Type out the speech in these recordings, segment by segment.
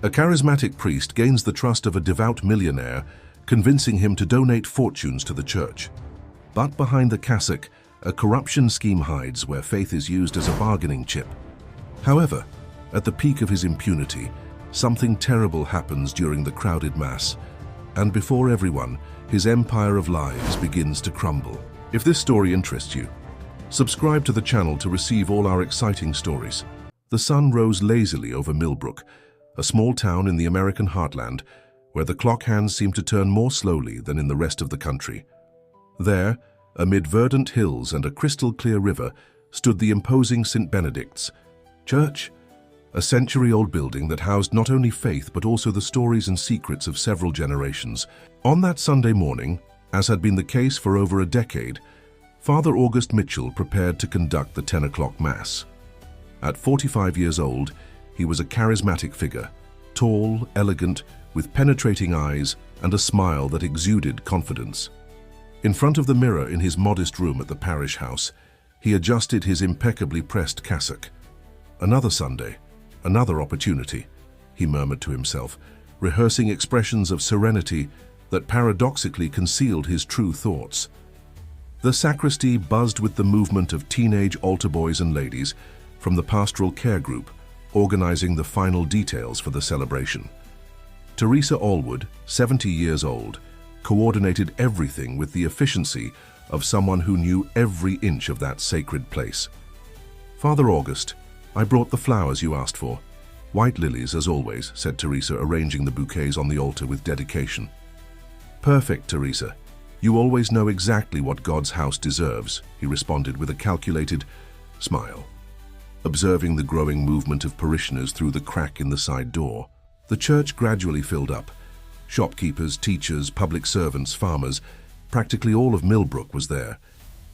A charismatic priest gains the trust of a devout millionaire, convincing him to donate fortunes to the church. But behind the cassock, a corruption scheme hides where faith is used as a bargaining chip. However, at the peak of his impunity, something terrible happens during the crowded mass, and before everyone, his empire of lies begins to crumble. If this story interests you, subscribe to the channel to receive all our exciting stories. The sun rose lazily over Millbrook, a small town in the American heartland, where the clock hands seemed to turn more slowly than in the rest of the country. There, amid verdant hills and a crystal-clear river, stood the imposing St. Benedict's Church, a century-old building that housed not only faith but also the stories and secrets of several generations. On that Sunday morning, as had been the case for over a decade, Father August Mitchell prepared to conduct the 10 o'clock Mass. At 45 years old, he was a charismatic figure, tall, elegant, with penetrating eyes and a smile that exuded confidence. In front of the mirror in his modest room at the parish house, he adjusted his impeccably pressed cassock. Another Sunday, another opportunity, he murmured to himself, rehearsing expressions of serenity that paradoxically concealed his true thoughts. The sacristy buzzed with the movement of teenage altar boys and ladies from the pastoral care group, organizing the final details for the celebration. Teresa Allwood, 70 years old, coordinated everything with the efficiency of someone who knew every inch of that sacred place. "Father August, I brought the flowers you asked for. White lilies, as always," said Teresa, arranging the bouquets on the altar with dedication. "Perfect, Teresa. You always know exactly what God's house deserves," he responded with a calculated smile. Observing the growing movement of parishioners through the crack in the side door, the church gradually filled up. Shopkeepers, teachers, public servants, farmers, practically all of Millbrook was there.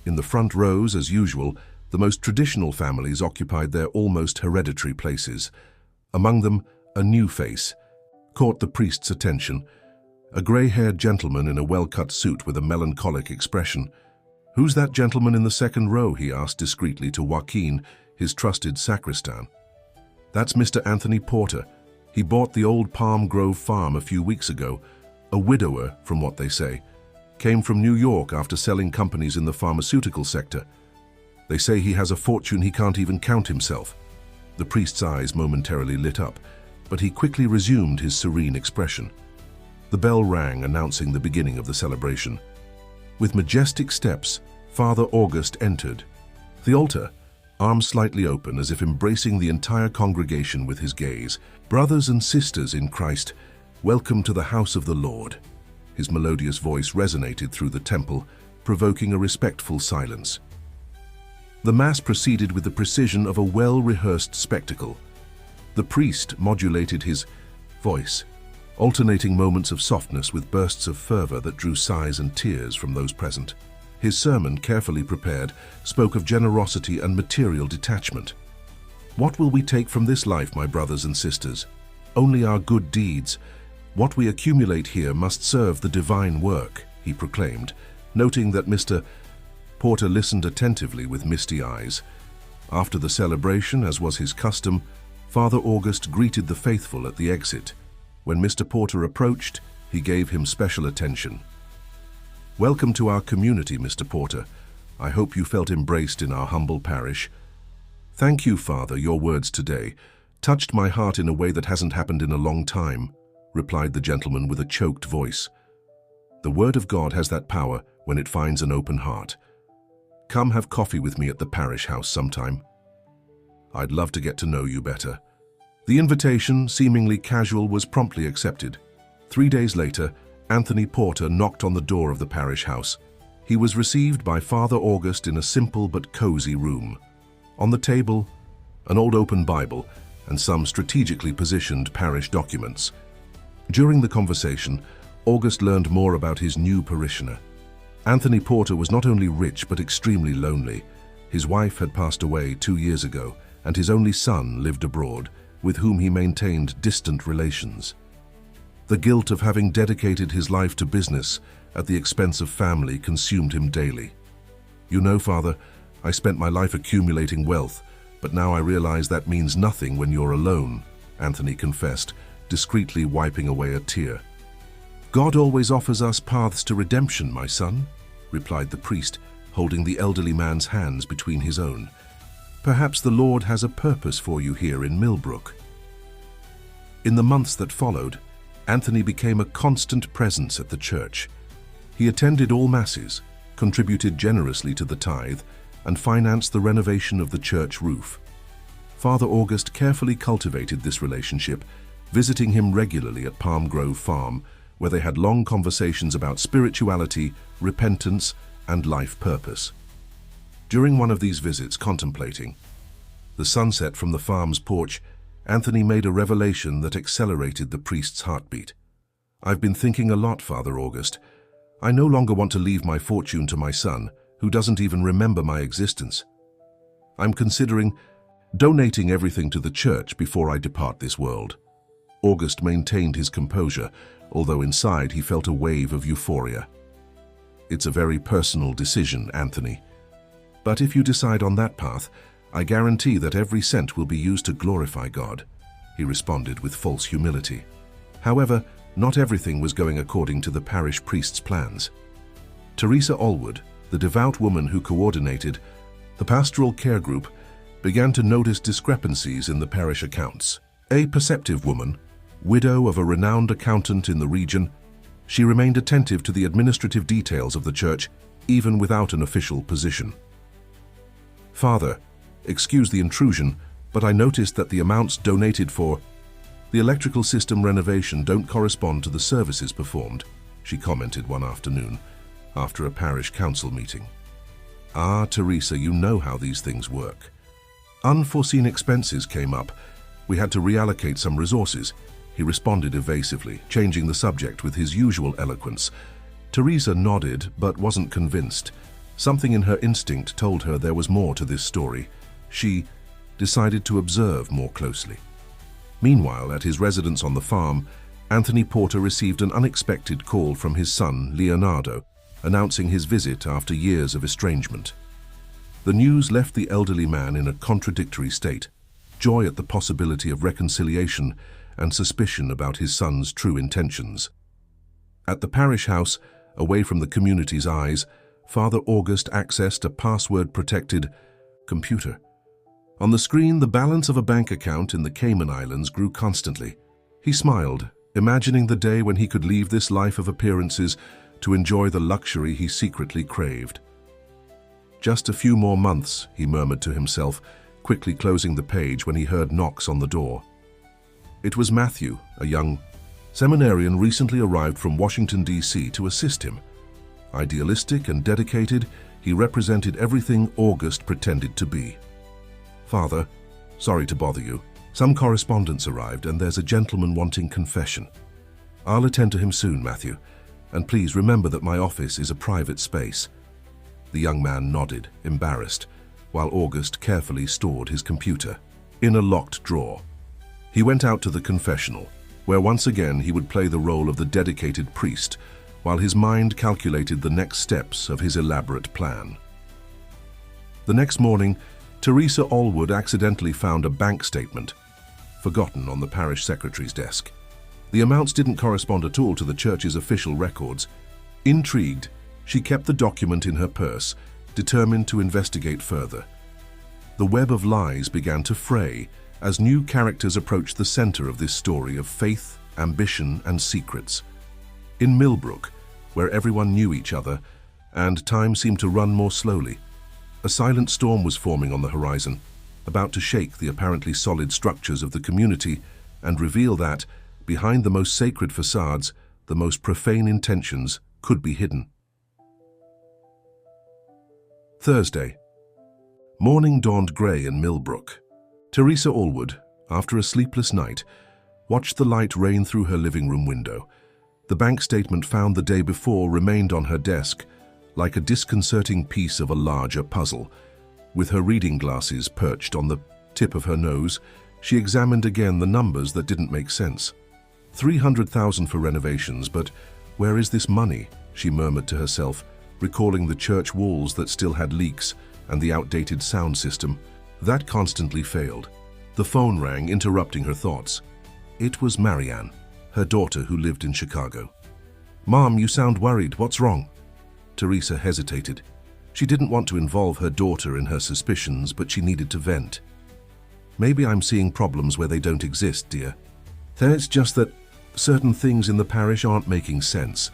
In the front rows, as usual, the most traditional families occupied their almost hereditary places. Among them, a new face caught the priest's attention, a grey-haired gentleman in a well-cut suit with a melancholic expression. "Who's that gentleman in the second row?" he asked discreetly to Joaquin, his trusted sacristan. "That's Mr. Anthony Porter. He bought the old Palm Grove farm a few weeks ago. A widower, from what they say. Came from New York after selling companies in the pharmaceutical sector. They say he has a fortune he can't even count himself." The priest's eyes momentarily lit up, but he quickly resumed his serene expression. The bell rang, announcing the beginning of the celebration. With majestic steps, Father August entered the altar, arms slightly open as if embracing the entire congregation with his gaze. "Brothers and sisters in Christ, welcome to the house of the Lord." His melodious voice resonated through the temple, provoking a respectful silence. The Mass proceeded with the precision of a well-rehearsed spectacle. The priest modulated his voice, alternating moments of softness with bursts of fervor that drew sighs and tears from those present. His sermon, carefully prepared, spoke of generosity and material detachment. "What will we take from this life, my brothers and sisters? Only our good deeds. What we accumulate here must serve the divine work," he proclaimed, noting that Mr. Porter listened attentively with misty eyes. After the celebration, as was his custom, Father August greeted the faithful at the exit. When Mr. Porter approached, he gave him special attention. "Welcome to our community, Mr. Porter. I hope you felt embraced in our humble parish." "Thank you, Father. Your words today touched my heart in a way that hasn't happened in a long time," replied the gentleman with a choked voice. "The word of God has that power when it finds an open heart. Come have coffee with me at the parish house sometime. I'd love to get to know you better." The invitation, seemingly casual, was promptly accepted. 3 days later, Anthony Porter knocked on the door of the parish house. He was received by Father August in a simple but cozy room. On the table, an old open Bible and some strategically positioned parish documents. During the conversation, August learned more about his new parishioner. Anthony Porter was not only rich but extremely lonely. His wife had passed away 2 years ago, and his only son lived abroad, with whom he maintained distant relations. The guilt of having dedicated his life to business at the expense of family consumed him daily. "You know, Father, I spent my life accumulating wealth, but now I realize that means nothing when you're alone," Anthony confessed, discreetly wiping away a tear. "God always offers us paths to redemption, my son," replied the priest, holding the elderly man's hands between his own. "Perhaps the Lord has a purpose for you here in Millbrook." In the months that followed, Anthony became a constant presence at the church. He attended all masses, contributed generously to the tithe, and financed the renovation of the church roof. Father August carefully cultivated this relationship, visiting him regularly at Palm Grove Farm, where they had long conversations about spirituality, repentance, and life purpose. During one of these visits, contemplating the sunset from the farm's porch, Anthony made a revelation that accelerated the priest's heartbeat. "I've been thinking a lot, Father August. I no longer want to leave my fortune to my son, who doesn't even remember my existence. I'm considering donating everything to the church before I depart this world." August maintained his composure, although inside he felt a wave of euphoria. "It's a very personal decision, Anthony. But if you decide on that path, I guarantee that every cent will be used to glorify God," he responded with false humility. However, not everything was going according to the parish priest's plans. Teresa Allwood, the devout woman who coordinated the pastoral care group, began to notice discrepancies in the parish accounts. A perceptive woman, widow of a renowned accountant in the region, she remained attentive to the administrative details of the church, even without an official position. "Father, excuse the intrusion, but I noticed that the amounts donated for the electrical system renovation don't correspond to the services performed," she commented one afternoon, after a parish council meeting. "Ah, Teresa, you know how these things work. Unforeseen expenses came up. We had to reallocate some resources," he responded evasively, changing the subject with his usual eloquence. Teresa nodded, but wasn't convinced. Something in her instinct told her there was more to this story. She decided to observe more closely. Meanwhile, at his residence on the farm, Anthony Porter received an unexpected call from his son, Leonardo, announcing his visit after years of estrangement. The news left the elderly man in a contradictory state, joy at the possibility of reconciliation and suspicion about his son's true intentions. At the parish house, away from the community's eyes, Father August accessed a password-protected computer. On the screen, the balance of a bank account in the Cayman Islands grew constantly. He smiled, imagining the day when he could leave this life of appearances to enjoy the luxury he secretly craved. "Just a few more months," he murmured to himself, quickly closing the page when he heard knocks on the door. It was Matthew, a young seminarian recently arrived from Washington, D.C. to assist him. Idealistic and dedicated, he represented everything August pretended to be. "Father, sorry to bother you. Some correspondence arrived and there's a gentleman wanting confession. I'll attend to him soon, Matthew, and please remember that my office is a private space." The young man nodded, embarrassed, while August carefully stored his computer in a locked drawer. He went out to the confessional, where once again he would play the role of the dedicated priest, while his mind calculated the next steps of his elaborate plan. The next morning, Teresa Allwood accidentally found a bank statement, forgotten on the parish secretary's desk. The amounts didn't correspond at all to the church's official records. Intrigued, she kept the document in her purse, determined to investigate further. The web of lies began to fray as new characters approached the center of this story of faith, ambition, and secrets. In Millbrook, where everyone knew each other, and time seemed to run more slowly, a silent storm was forming on the horizon, about to shake the apparently solid structures of the community and reveal that, behind the most sacred facades, the most profane intentions could be hidden. Thursday. Morning dawned grey in Millbrook. Teresa Allwood, after a sleepless night, watched the light rain through her living room window. The bank statement found the day before remained on her desk, like a disconcerting piece of a larger puzzle. With her reading glasses perched on the tip of her nose, she examined again the numbers that didn't make sense. 300,000 for renovations, but where is this money? She murmured to herself, recalling the church walls that still had leaks and the outdated sound system. That constantly failed. The phone rang, interrupting her thoughts. It was Marianne, her daughter who lived in Chicago. "Mom, you sound worried. What's wrong?" Teresa hesitated. She didn't want to involve her daughter in her suspicions, but she needed to vent. "Maybe I'm seeing problems where they don't exist, dear. It's just that certain things in the parish aren't making sense.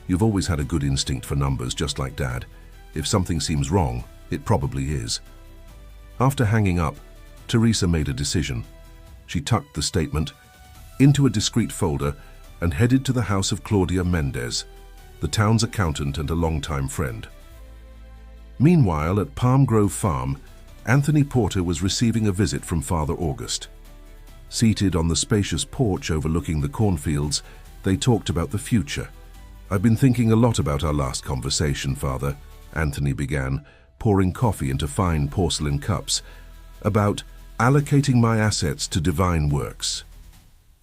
You've always had a good instinct for numbers, just like Dad. If something seems wrong, it probably is." After hanging up, Teresa made a decision. She tucked the statement into a discreet folder and headed to the house of Claudia Mendez, the town's accountant and a longtime friend. Meanwhile, at Palm Grove Farm, Anthony Porter was receiving a visit from Father August. Seated on the spacious porch overlooking the cornfields, they talked about the future. "I've been thinking a lot about our last conversation, Father," Anthony began, pouring coffee into fine porcelain cups, "about allocating my assets to divine works."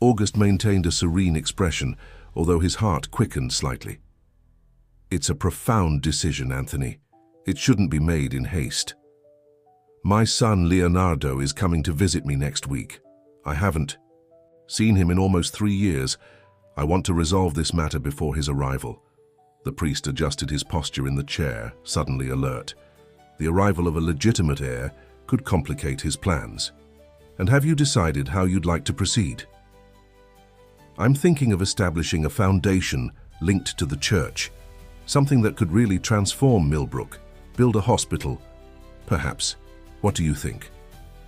August maintained a serene expression, although his heart quickened slightly. "It's a profound decision, Anthony. It shouldn't be made in haste. My son Leonardo is coming to visit me next week. I haven't seen him in almost 3 years. I want to resolve this matter before his arrival." The priest adjusted his posture in the chair, suddenly alert. The arrival of a legitimate heir could complicate his plans. "And have you decided how you'd like to proceed?" "I'm thinking of establishing a foundation linked to the church, something that could really transform Millbrook, build a hospital, perhaps. What do you think?"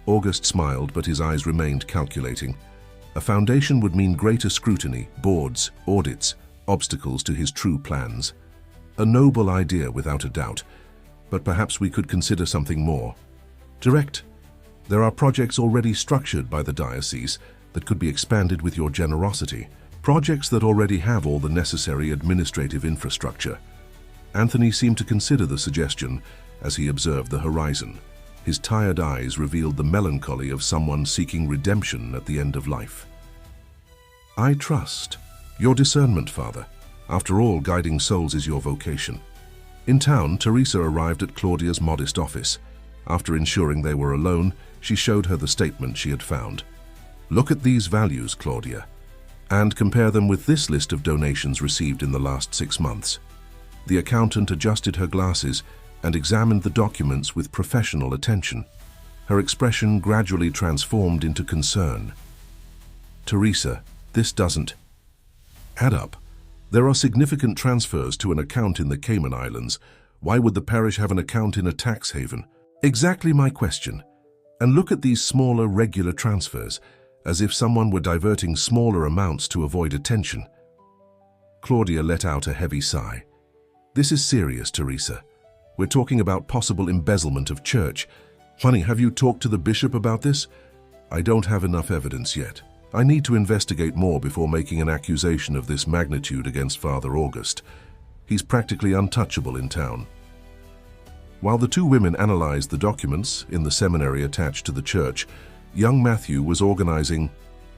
August smiled, but his eyes remained calculating. A foundation would mean greater scrutiny, boards, audits, obstacles to his true plans. A noble idea, without a doubt, but perhaps we could consider something more direct. There are projects already structured by the diocese that could be expanded with your generosity, projects that already have all the necessary administrative infrastructure. Anthony seemed to consider the suggestion as he observed the horizon. His tired eyes revealed the melancholy of someone seeking redemption at the end of life. "I trust your discernment, Father. After all, guiding souls is your vocation." In town, Teresa arrived at Claudia's modest office. After ensuring they were alone, she showed her the statement she had found. "Look at these values, Claudia, and compare them with this list of donations received in the last 6 months. The accountant adjusted her glasses and examined the documents with professional attention. Her expression gradually transformed into concern. "Teresa, this doesn't add up. There are significant transfers to an account in the Cayman Islands. Why would the parish have an account in a tax haven?" "Exactly my question. And look at these smaller, regular transfers, as if someone were diverting smaller amounts to avoid attention." Claudia let out a heavy sigh. "This is serious, Teresa. We're talking about possible embezzlement of church. Honey, have you talked to the bishop about this?" "I don't have enough evidence yet. I need to investigate more before making an accusation of this magnitude against Father August. He's practically untouchable in town." While the two women analyzed the documents in the seminary attached to the church, young Matthew was organizing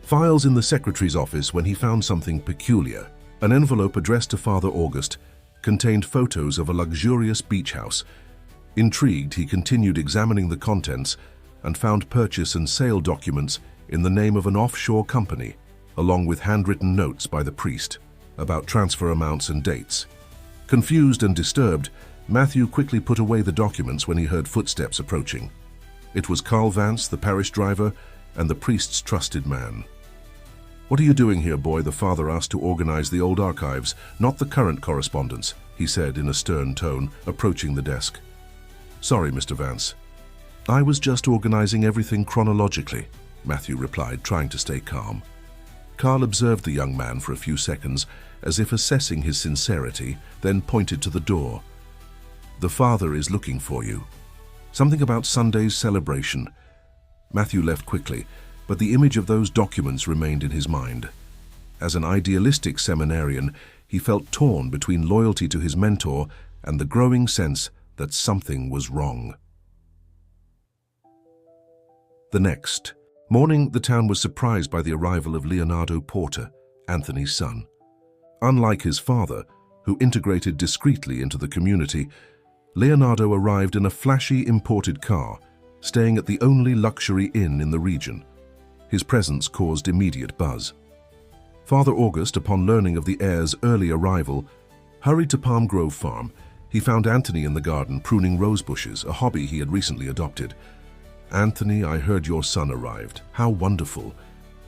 files in the secretary's office when he found something peculiar. An envelope addressed to Father August contained photos of a luxurious beach house. Intrigued, he continued examining the contents and found purchase and sale documents in the name of an offshore company, along with handwritten notes by the priest about transfer amounts and dates. Confused and disturbed, Matthew quickly put away the documents when he heard footsteps approaching. It was Carl Vance, the parish driver, and the priest's trusted man. "What are you doing here, boy?" The father asked to organize the old archives, not the current correspondence, he said in a stern tone, approaching the desk. "Sorry, Mr. Vance. I was just organizing everything chronologically," Matthew replied, trying to stay calm. Carl observed the young man for a few seconds, as if assessing his sincerity, then pointed to the door. "The father is looking for you. Something about Sunday's celebration." Matthew left quickly, but the image of those documents remained in his mind. As an idealistic seminarian, he felt torn between loyalty to his mentor and the growing sense that something was wrong. The next morning, the town was surprised by the arrival of Leonardo Porter, Anthony's son. Unlike his father, who integrated discreetly into the community, Leonardo arrived in a flashy imported car, staying at the only luxury inn in the region. His presence caused immediate buzz. Father August, upon learning of the heir's early arrival, hurried to Palm Grove Farm. He found Anthony in the garden pruning rose bushes, a hobby he had recently adopted. "Anthony, I heard your son arrived. How wonderful.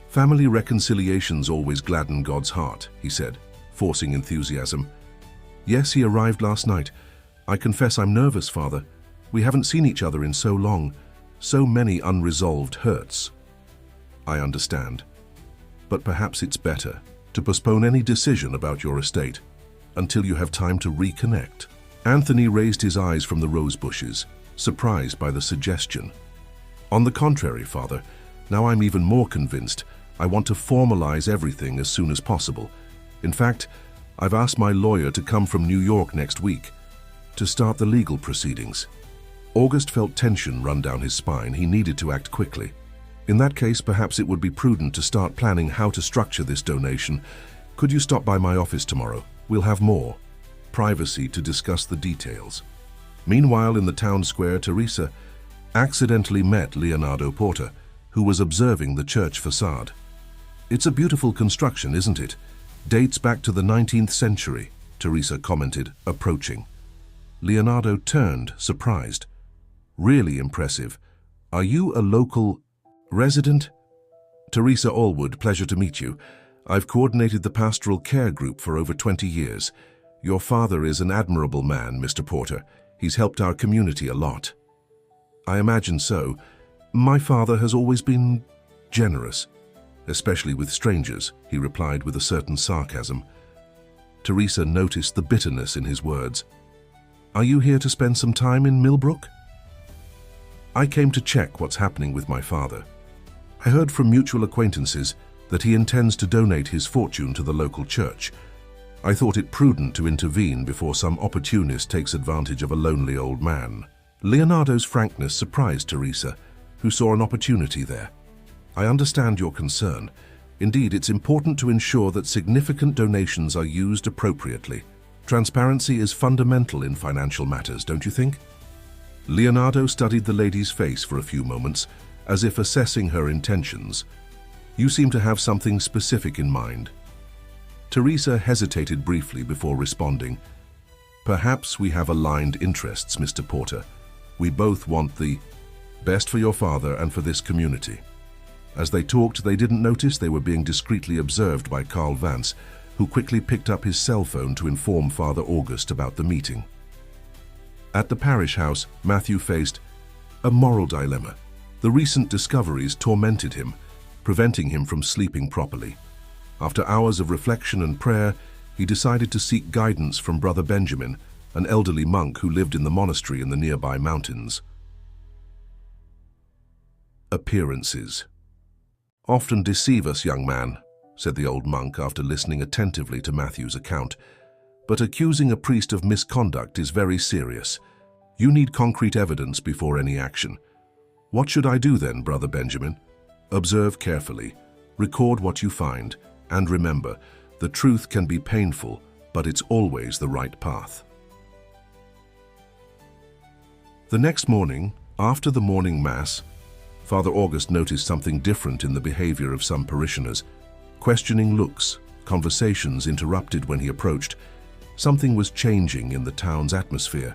Family reconciliations always gladden God's heart," he said, forcing enthusiasm. "Yes, he arrived last night. I confess I'm nervous, Father. We haven't seen each other in so long. So many unresolved hurts." "I understand. But perhaps it's better to postpone any decision about your estate until you have time to reconnect." Anthony raised his eyes from the rose bushes, surprised by the suggestion. "On the contrary, Father, now I'm even more convinced. I want to formalize everything as soon as possible. In fact, I've asked my lawyer to come from New York next week to start the legal proceedings." August felt tension run down his spine. He needed to act quickly. "In that case, perhaps it would be prudent to start planning how to structure this donation. Could you stop by my office tomorrow? We'll have more privacy to discuss the details." Meanwhile, in the town square, Teresa accidentally met Leonardo Porter, who was observing the church facade. "It's a beautiful construction, isn't it? Dates back to the 19th century, Teresa commented, approaching. Leonardo turned, surprised. "Really impressive. Are you a local resident?" "Teresa Allwood, pleasure to meet you. I've coordinated the pastoral care group for over 20 years. Your father is an admirable man, Mr. Porter. He's helped our community a lot." "I imagine so. My father has always been generous, especially with strangers," he replied with a certain sarcasm. Teresa noticed the bitterness in his words. "Are you here to spend some time in Millbrook?" "I came to check what's happening with my father. I heard from mutual acquaintances that he intends to donate his fortune to the local church. I thought it prudent to intervene before some opportunist takes advantage of a lonely old man." Leonardo's frankness surprised Teresa, who saw an opportunity there. "I understand your concern. Indeed, it's important to ensure that significant donations are used appropriately. Transparency is fundamental in financial matters, don't you think?" Leonardo studied the lady's face for a few moments, as if assessing her intentions. "You seem to have something specific in mind." Teresa hesitated briefly before responding. "Perhaps we have aligned interests, Mr. Porter. We both want the best for your father and for this community." As they talked, they didn't notice they were being discreetly observed by Carl Vance, who quickly picked up his cell phone to inform Father August about the meeting. At the parish house, Matthew faced a moral dilemma. The recent discoveries tormented him, preventing him from sleeping properly. After hours of reflection and prayer, he decided to seek guidance from Brother Benjamin, an elderly monk who lived in the monastery in the nearby mountains. Appearances often deceive us, young man, said the old monk after listening attentively to Matthew's account. "But accusing a priest of misconduct is very serious. You need concrete evidence before any action." "What should I do then, Brother Benjamin?" "Observe carefully, record what you find, and remember, the truth can be painful, but it's always the right path." The next morning, after the morning mass, Father August noticed something different in the behavior of some parishioners. Questioning looks, conversations interrupted when he approached. Something was changing in the town's atmosphere.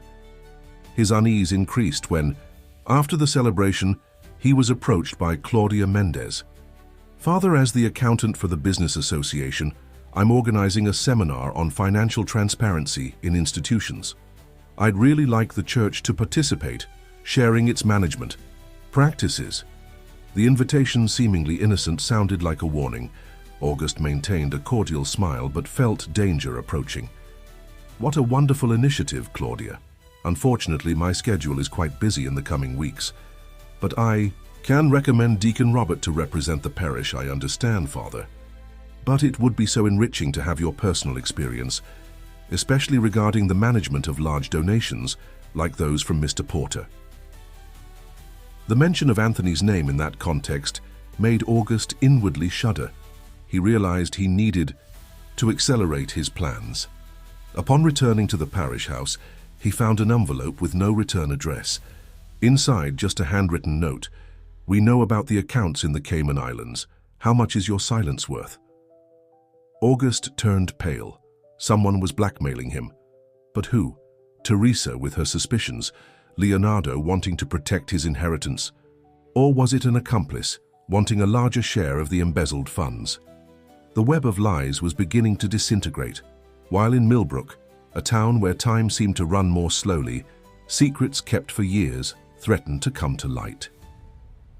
His unease increased when, after the celebration, he was approached by Claudia Mendez. "Father, as the accountant for the Business Association, I'm organizing a seminar on financial transparency in institutions. I'd really like the church to participate, sharing its management practices." The invitation, seemingly innocent, sounded like a warning. August maintained a cordial smile but felt danger approaching. "What a wonderful initiative, Claudia. Unfortunately, my schedule is quite busy in the coming weeks. But I can recommend Deacon Robert to represent the parish, I understand, Father. But it would be so enriching to have your personal experience, especially regarding the management of large donations like those from Mr. Porter." The mention of Anthony's name in that context made August inwardly shudder. He realized he needed to accelerate his plans. Upon returning to the parish house, he found an envelope with no return address. Inside, just a handwritten note. We know about the accounts in the Cayman Islands. How much is your silence worth?" August turned pale. Someone was blackmailing him. But who? Teresa with her suspicions, Leonardo wanting to protect his inheritance, or was it an accomplice wanting a larger share of the embezzled funds? The web of lies was beginning to disintegrate, while in Millbrook, a town where time seemed to run more slowly, secrets kept for years threatened to come to light.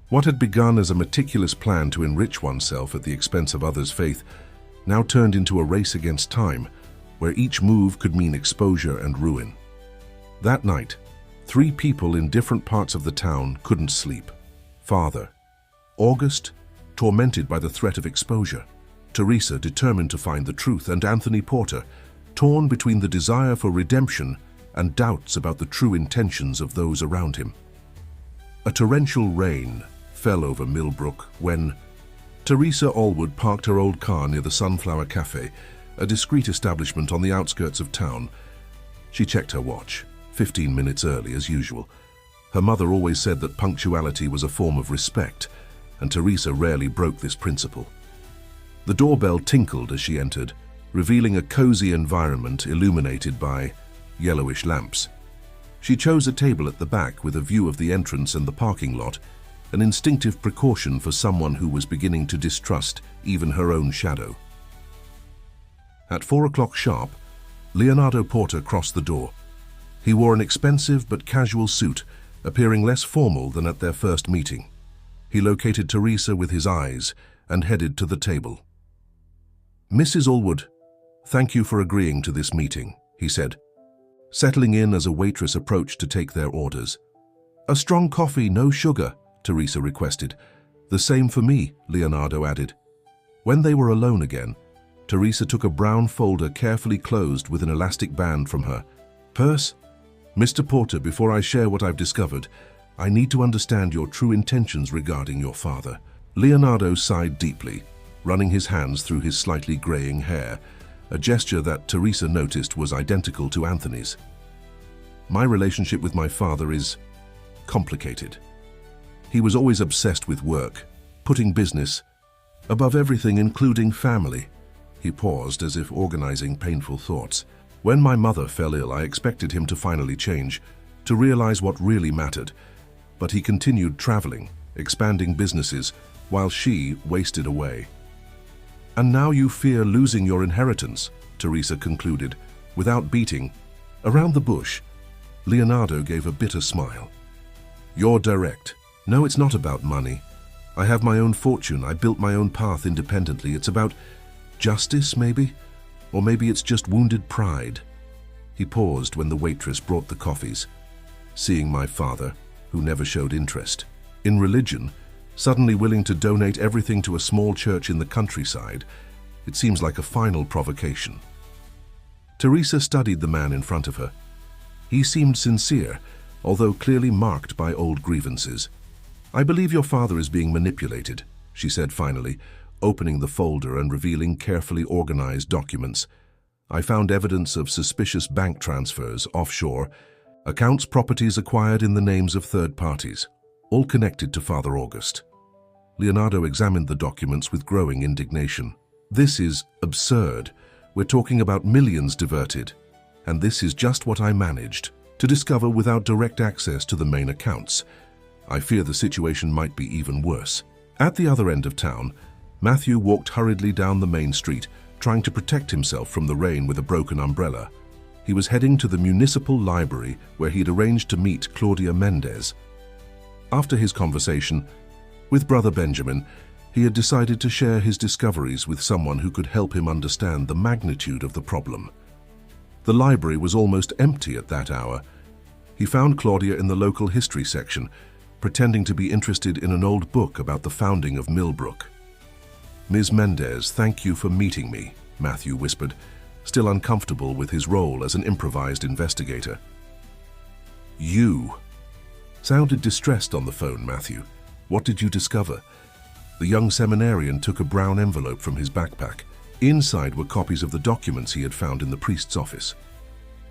What had begun as a meticulous plan to enrich oneself at the expense of others' faith now turned into a race against time, where each move could mean exposure and ruin. That night, 3 people in different parts of the town couldn't sleep. Father, August, tormented by the threat of exposure, Teresa determined to find the truth, and Anthony Porter, torn between the desire for redemption and doubts about the true intentions of those around him. A torrential rain fell over Millbrook when Teresa Allwood parked her old car near the Sunflower Cafe, a discreet establishment on the outskirts of town. She checked her watch, 15 minutes early as usual. Her mother always said that punctuality was a form of respect, and Teresa rarely broke this principle. The doorbell tinkled as she entered, revealing a cozy environment illuminated by yellowish lamps. She chose a table at the back with a view of the entrance and the parking lot, an instinctive precaution for someone who was beginning to distrust even her own shadow. At 4 o'clock sharp, Leonardo Porter crossed the door. He wore an expensive but casual suit, appearing less formal than at their first meeting. He located Teresa with his eyes and headed to the table. "Mrs. Allwood, thank you for agreeing to this meeting," he said, settling in as a waitress approached to take their orders. "A strong coffee, no sugar," Teresa requested. "The same for me," Leonardo added. When they were alone again, Teresa took a brown folder carefully closed with an elastic band from her purse. "Mr. Porter, before I share what I've discovered, I need to understand your true intentions regarding your father." Leonardo sighed deeply, running his hands through his slightly graying hair, a gesture that Teresa noticed was identical to Anthony's. "My relationship with my father is complicated. He was always obsessed with work, putting business above everything, including family." He paused as if organizing painful thoughts. "When my mother fell ill, I expected him to finally change, to realize what really mattered. But he continued traveling, expanding businesses, while she wasted away." "And now you fear losing your inheritance," Teresa concluded, without beating around the bush. Leonardo gave a bitter smile. "You're direct. No, it's not about money. I have my own fortune. I built my own path independently. It's about justice, maybe? Or maybe it's just wounded pride." He paused when the waitress brought the coffees. "Seeing my father, who never showed interest in religion, suddenly willing to donate everything to a small church in the countryside, it seems like a final provocation." Teresa studied the man in front of her. He seemed sincere, although clearly marked by old grievances. "I believe your father is being manipulated," she said finally, opening the folder and revealing carefully organized documents. "I found evidence of suspicious bank transfers offshore, accounts, properties acquired in the names of third parties, all connected to Father August." Leonardo examined the documents with growing indignation. "This is absurd. We're talking about millions diverted, and this is just what I managed to discover without direct access to the main accounts. I fear the situation might be even worse." At the other end of town, Matthew walked hurriedly down the main street, trying to protect himself from the rain with a broken umbrella. He was heading to the municipal library where he'd arranged to meet Claudia Mendez. After his conversation with Brother Benjamin, he had decided to share his discoveries with someone who could help him understand the magnitude of the problem. The library was almost empty at that hour. He found Claudia in the local history section, pretending to be interested in an old book about the founding of Millbrook. "Ms. Mendez, thank you for meeting me," Matthew whispered, still uncomfortable with his role as an improvised investigator. "You sounded distressed on the phone, Matthew. What did you discover?" The young seminarian took a brown envelope from his backpack. Inside were copies of the documents he had found in the priest's office.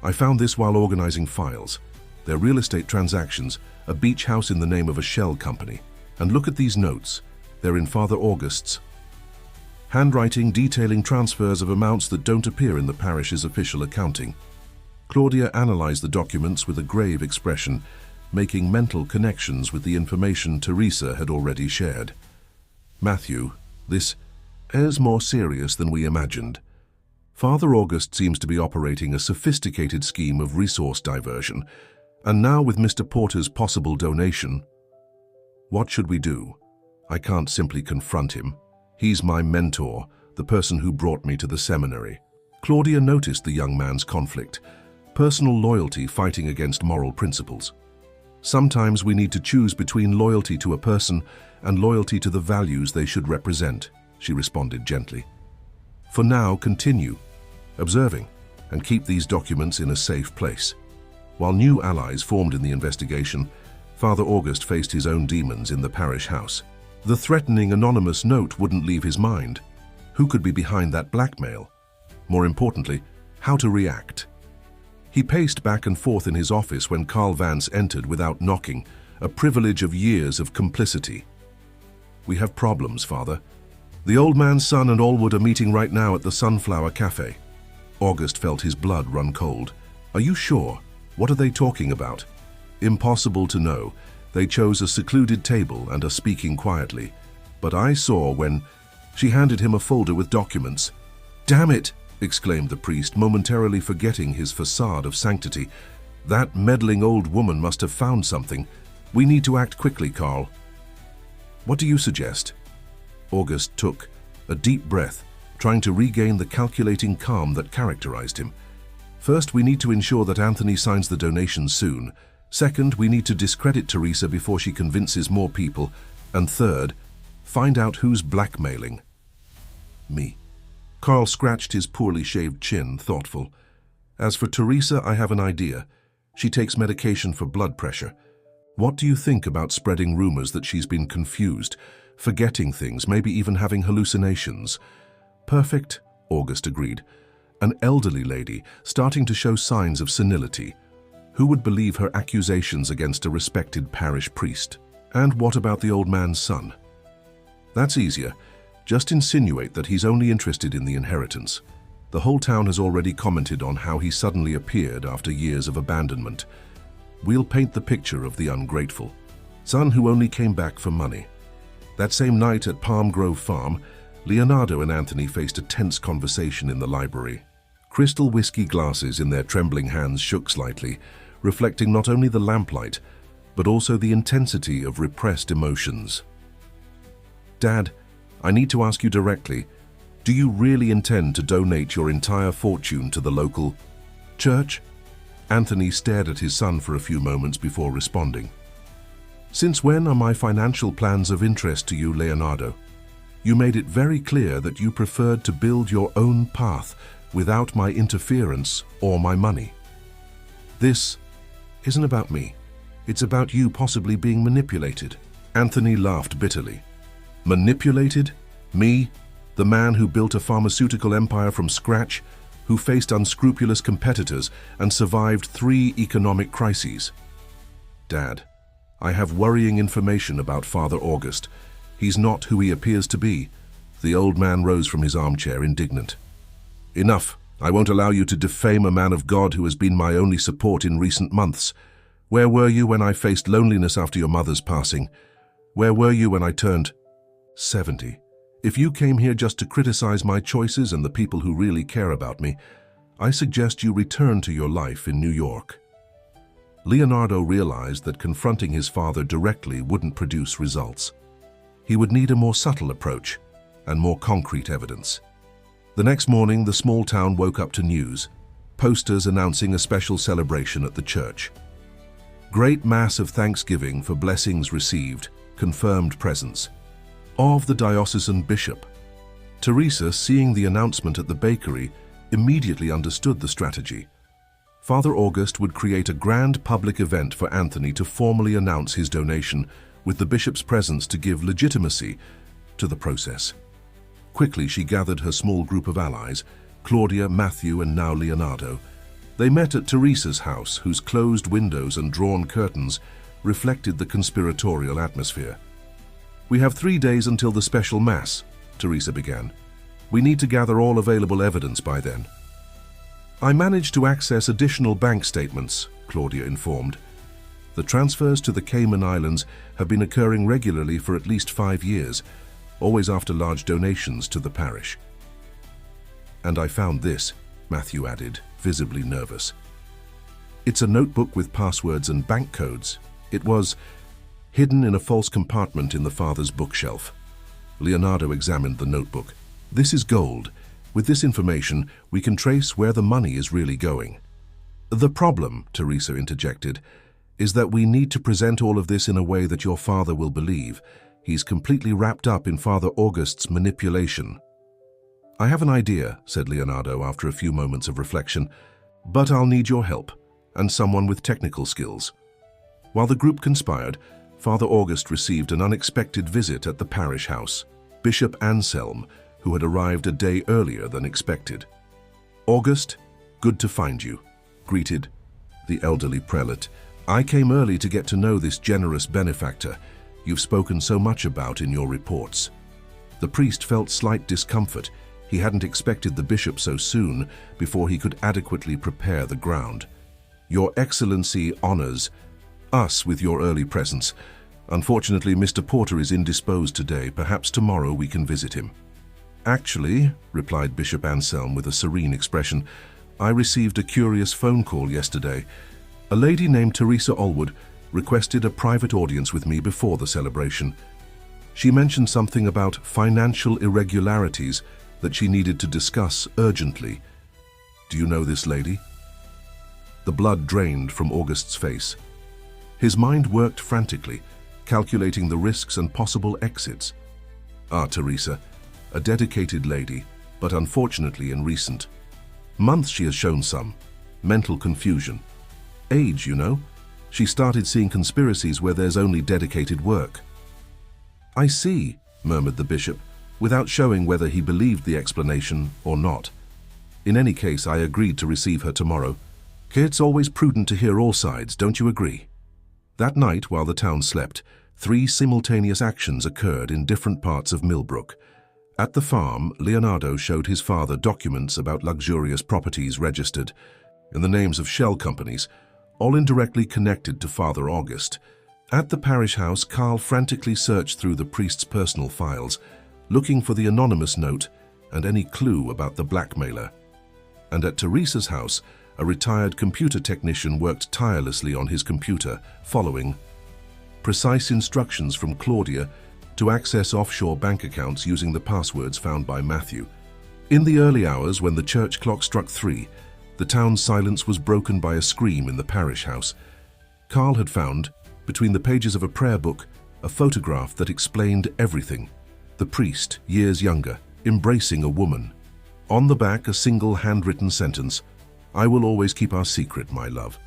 "I found this while organizing files. They're real estate transactions, a beach house in the name of a shell company. And look at these notes. They're in Father August's handwriting detailing transfers of amounts that don't appear in the parish's official accounting. Claudia analyzed the documents with a grave expression, making mental connections with the information Teresa had already shared. Matthew, this is more serious than we imagined. Father August seems to be operating a sophisticated scheme of resource diversion, and now with Mr. Porter's possible donation. What should we do? I can't simply confront him. He's my mentor, the person who brought me to the seminary. Claudia noticed the young man's conflict, personal loyalty fighting against moral principles. Sometimes we need to choose between loyalty to a person and loyalty to the values they should represent, she responded gently. For now, continue observing and keep these documents in a safe place. While new allies formed in the investigation, Father August faced his own demons in the parish house. The threatening anonymous note wouldn't leave his mind. Who could be behind that blackmail? More importantly, how to react. He paced back and forth in his office when Carl Vance entered without knocking, a privilege of years of complicity. We have problems, Father. The old man's son and Allwood are meeting right now at the Sunflower Cafe. August felt his blood run cold. Are you sure? What are they talking about? Impossible to know. They chose a secluded table and are speaking quietly. But I saw when she handed him a folder with documents. Damn it! Exclaimed the priest, momentarily forgetting his facade of sanctity. That meddling old woman must have found something. We need to act quickly, Carl. What do you suggest? August took a deep breath, trying to regain the calculating calm that characterized him. First, we need to ensure that Anthony signs the donation soon. Second, we need to discredit Teresa before she convinces more people. And third, find out who's blackmailing. Me. Carl scratched his poorly shaved chin, thoughtful. As for Teresa, I have an idea. She takes medication for blood pressure. What do you think about spreading rumors that she's been confused, forgetting things, maybe even having hallucinations? Perfect, August agreed. An elderly lady, starting to show signs of senility. Who would believe her accusations against a respected parish priest? And what about the old man's son? That's easier. Just insinuate that he's only interested in the inheritance. The whole town has already commented on how he suddenly appeared after years of abandonment. We'll paint the picture of the ungrateful son who only came back for money. That same night at Palm Grove Farm, Leonardo and Anthony faced a tense conversation in the library. Crystal whiskey glasses in their trembling hands shook slightly, reflecting not only the lamplight, but also the intensity of repressed emotions. Dad, I need to ask you directly, do you really intend to donate your entire fortune to the local church? Anthony stared at his son for a few moments before responding. Since when are my financial plans of interest to you, Leonardo? You made it very clear that you preferred to build your own path without my interference or my money. This isn't about me. It's about you possibly being manipulated. Anthony laughed bitterly. Manipulated? Me? The man who built a pharmaceutical empire from scratch, who faced unscrupulous competitors and survived 3 economic crises. Dad, I have worrying information about Father August. He's not who he appears to be. The old man rose from his armchair, indignant. Enough. I won't allow you to defame a man of God who has been my only support in recent months. Where were you when I faced loneliness after your mother's passing? Where were you when I turned 70? If you came here just to criticize my choices and the people who really care about me, I suggest you return to your life in New York. Leonardo realized that confronting his father directly wouldn't produce results. He would need a more subtle approach and more concrete evidence. The next morning, the small town woke up to news, posters announcing a special celebration at the church. Great mass of thanksgiving for blessings received, confirmed presence of the diocesan bishop. Teresa, seeing the announcement at the bakery, immediately understood the strategy. Father August would create a grand public event for Anthony to formally announce his donation, with the bishop's presence to give legitimacy to the process. Quickly, she gathered her small group of allies, Claudia, Matthew, and now Leonardo. They met at Teresa's house, whose closed windows and drawn curtains reflected the conspiratorial atmosphere. "We have 3 days until the special mass," Teresa began. "We need to gather all available evidence by then." "I managed to access additional bank statements," Claudia informed. "The transfers to the Cayman Islands have been occurring regularly for at least 5 years, always after large donations to the parish." "And I found this," Matthew added, visibly nervous. "It's a notebook with passwords and bank codes. It was hidden in a false compartment in the father's bookshelf." Leonardo examined the notebook. "This is gold. With this information, we can trace where the money is really going." "The problem," Teresa interjected, "is that we need to present all of this in a way that your father will believe. He's completely wrapped up in Father August's manipulation." "I have an idea," said Leonardo after a few moments of reflection, "but I'll need your help, and someone with technical skills." While the group conspired, Father August received an unexpected visit at the parish house. Bishop Anselm, who had arrived a day earlier than expected. "August, good to find you," greeted the elderly prelate. "I came early to get to know this generous benefactor you've spoken so much about in your reports." The priest felt slight discomfort. He hadn't expected the bishop so soon before he could adequately prepare the ground. "Your Excellency honors us with your early presence. Unfortunately, Mr. Porter is indisposed today. Perhaps tomorrow we can visit him." "Actually," replied Bishop Anselm with a serene expression, "I received a curious phone call yesterday. A lady named Teresa Allwood requested a private audience with me before the celebration. She mentioned something about financial irregularities that she needed to discuss urgently. Do you know this lady?" The blood drained from August's face. His mind worked frantically, calculating the risks and possible exits. "Ah, Teresa, a dedicated lady, but unfortunately in recent months she has shown some mental confusion. Age, you know. She started seeing conspiracies where there's only dedicated work." "I see," murmured the bishop, without showing whether he believed the explanation or not. "In any case, I agreed to receive her tomorrow. It's always prudent to hear all sides, don't you agree?" That night, while the town slept, 3 simultaneous actions occurred in different parts of Millbrook. At the farm, Leonardo showed his father documents about luxurious properties registered in the names of shell companies, all indirectly connected to Father August. At the parish house, Carl frantically searched through the priest's personal files, looking for the anonymous note and any clue about the blackmailer. And at Teresa's house, a retired computer technician worked tirelessly on his computer, following precise instructions from Claudia to access offshore bank accounts using the passwords found by Matthew. In the early hours, when the church clock struck 3, the town's silence was broken by a scream in the parish house. Carl had found, between the pages of a prayer book, a photograph that explained everything. The priest, years younger, embracing a woman. On the back, a single handwritten sentence, "I will always keep our secret, my love."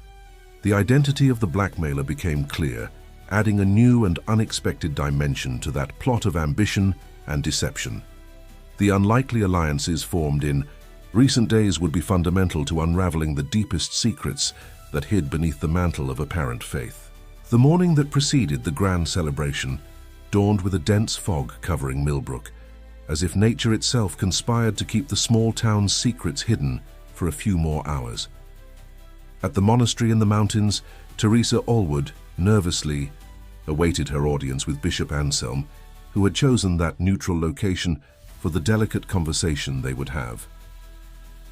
The identity of the blackmailer became clear, adding a new and unexpected dimension to that plot of ambition and deception. The unlikely alliances formed in recent days would be fundamental to unraveling the deepest secrets that hid beneath the mantle of apparent faith. The morning that preceded the grand celebration dawned with a dense fog covering Millbrook, as if nature itself conspired to keep the small town's secrets hidden for a few more hours. At the monastery in the mountains, Teresa Allwood nervously awaited her audience with Bishop Anselm, who had chosen that neutral location for the delicate conversation they would have.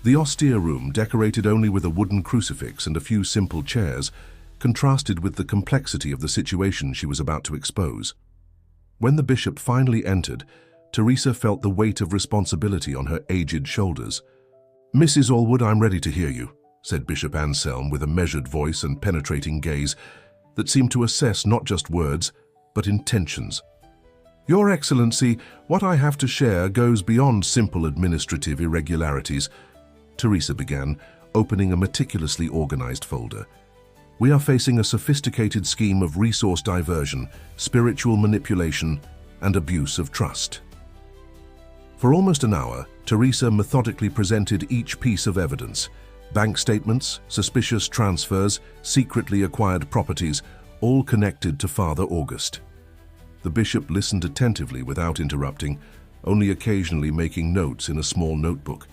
The austere room, decorated only with a wooden crucifix and a few simple chairs, contrasted with the complexity of the situation she was about to expose. When the bishop finally entered, Teresa felt the weight of responsibility on her aged shoulders. "Mrs. Allwood, I'm ready to hear you," said Bishop Anselm with a measured voice and penetrating gaze that seemed to assess not just words, but intentions. "Your Excellency, what I have to share goes beyond simple administrative irregularities," Teresa began, opening a meticulously organized folder. "We are facing a sophisticated scheme of resource diversion, spiritual manipulation, and abuse of trust." For almost an hour, Teresa methodically presented each piece of evidence: bank statements, suspicious transfers, secretly acquired properties, all connected to Father August. The bishop listened attentively without interrupting, only occasionally making notes in a small notebook.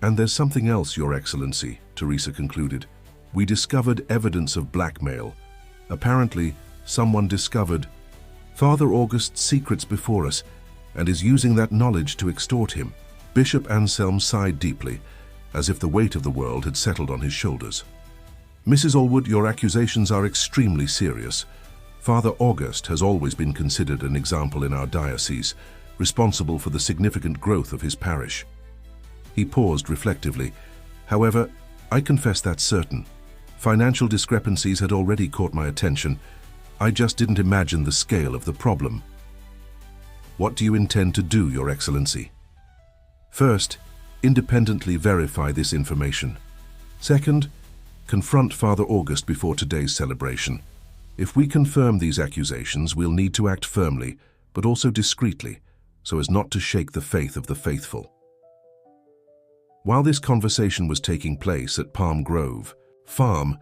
"And there's something else, Your Excellency," Teresa concluded. "We discovered evidence of blackmail. Apparently, someone discovered Father August's secrets before us and is using that knowledge to extort him." Bishop Anselm sighed deeply, as if the weight of the world had settled on his shoulders. "Mrs. Allwood, your accusations are extremely serious. Father August has always been considered an example in our diocese, responsible for the significant growth of his parish." He paused reflectively. "However, I confess that's certain. Financial discrepancies had already caught my attention. I just didn't imagine the scale of the problem." "What do you intend to do, Your Excellency?" "First, independently verify this information. Second, confront Father August before today's celebration. If we confirm these accusations, we'll need to act firmly, but also discreetly, so as not to shake the faith of the faithful." While this conversation was taking place at Palm Grove Farm,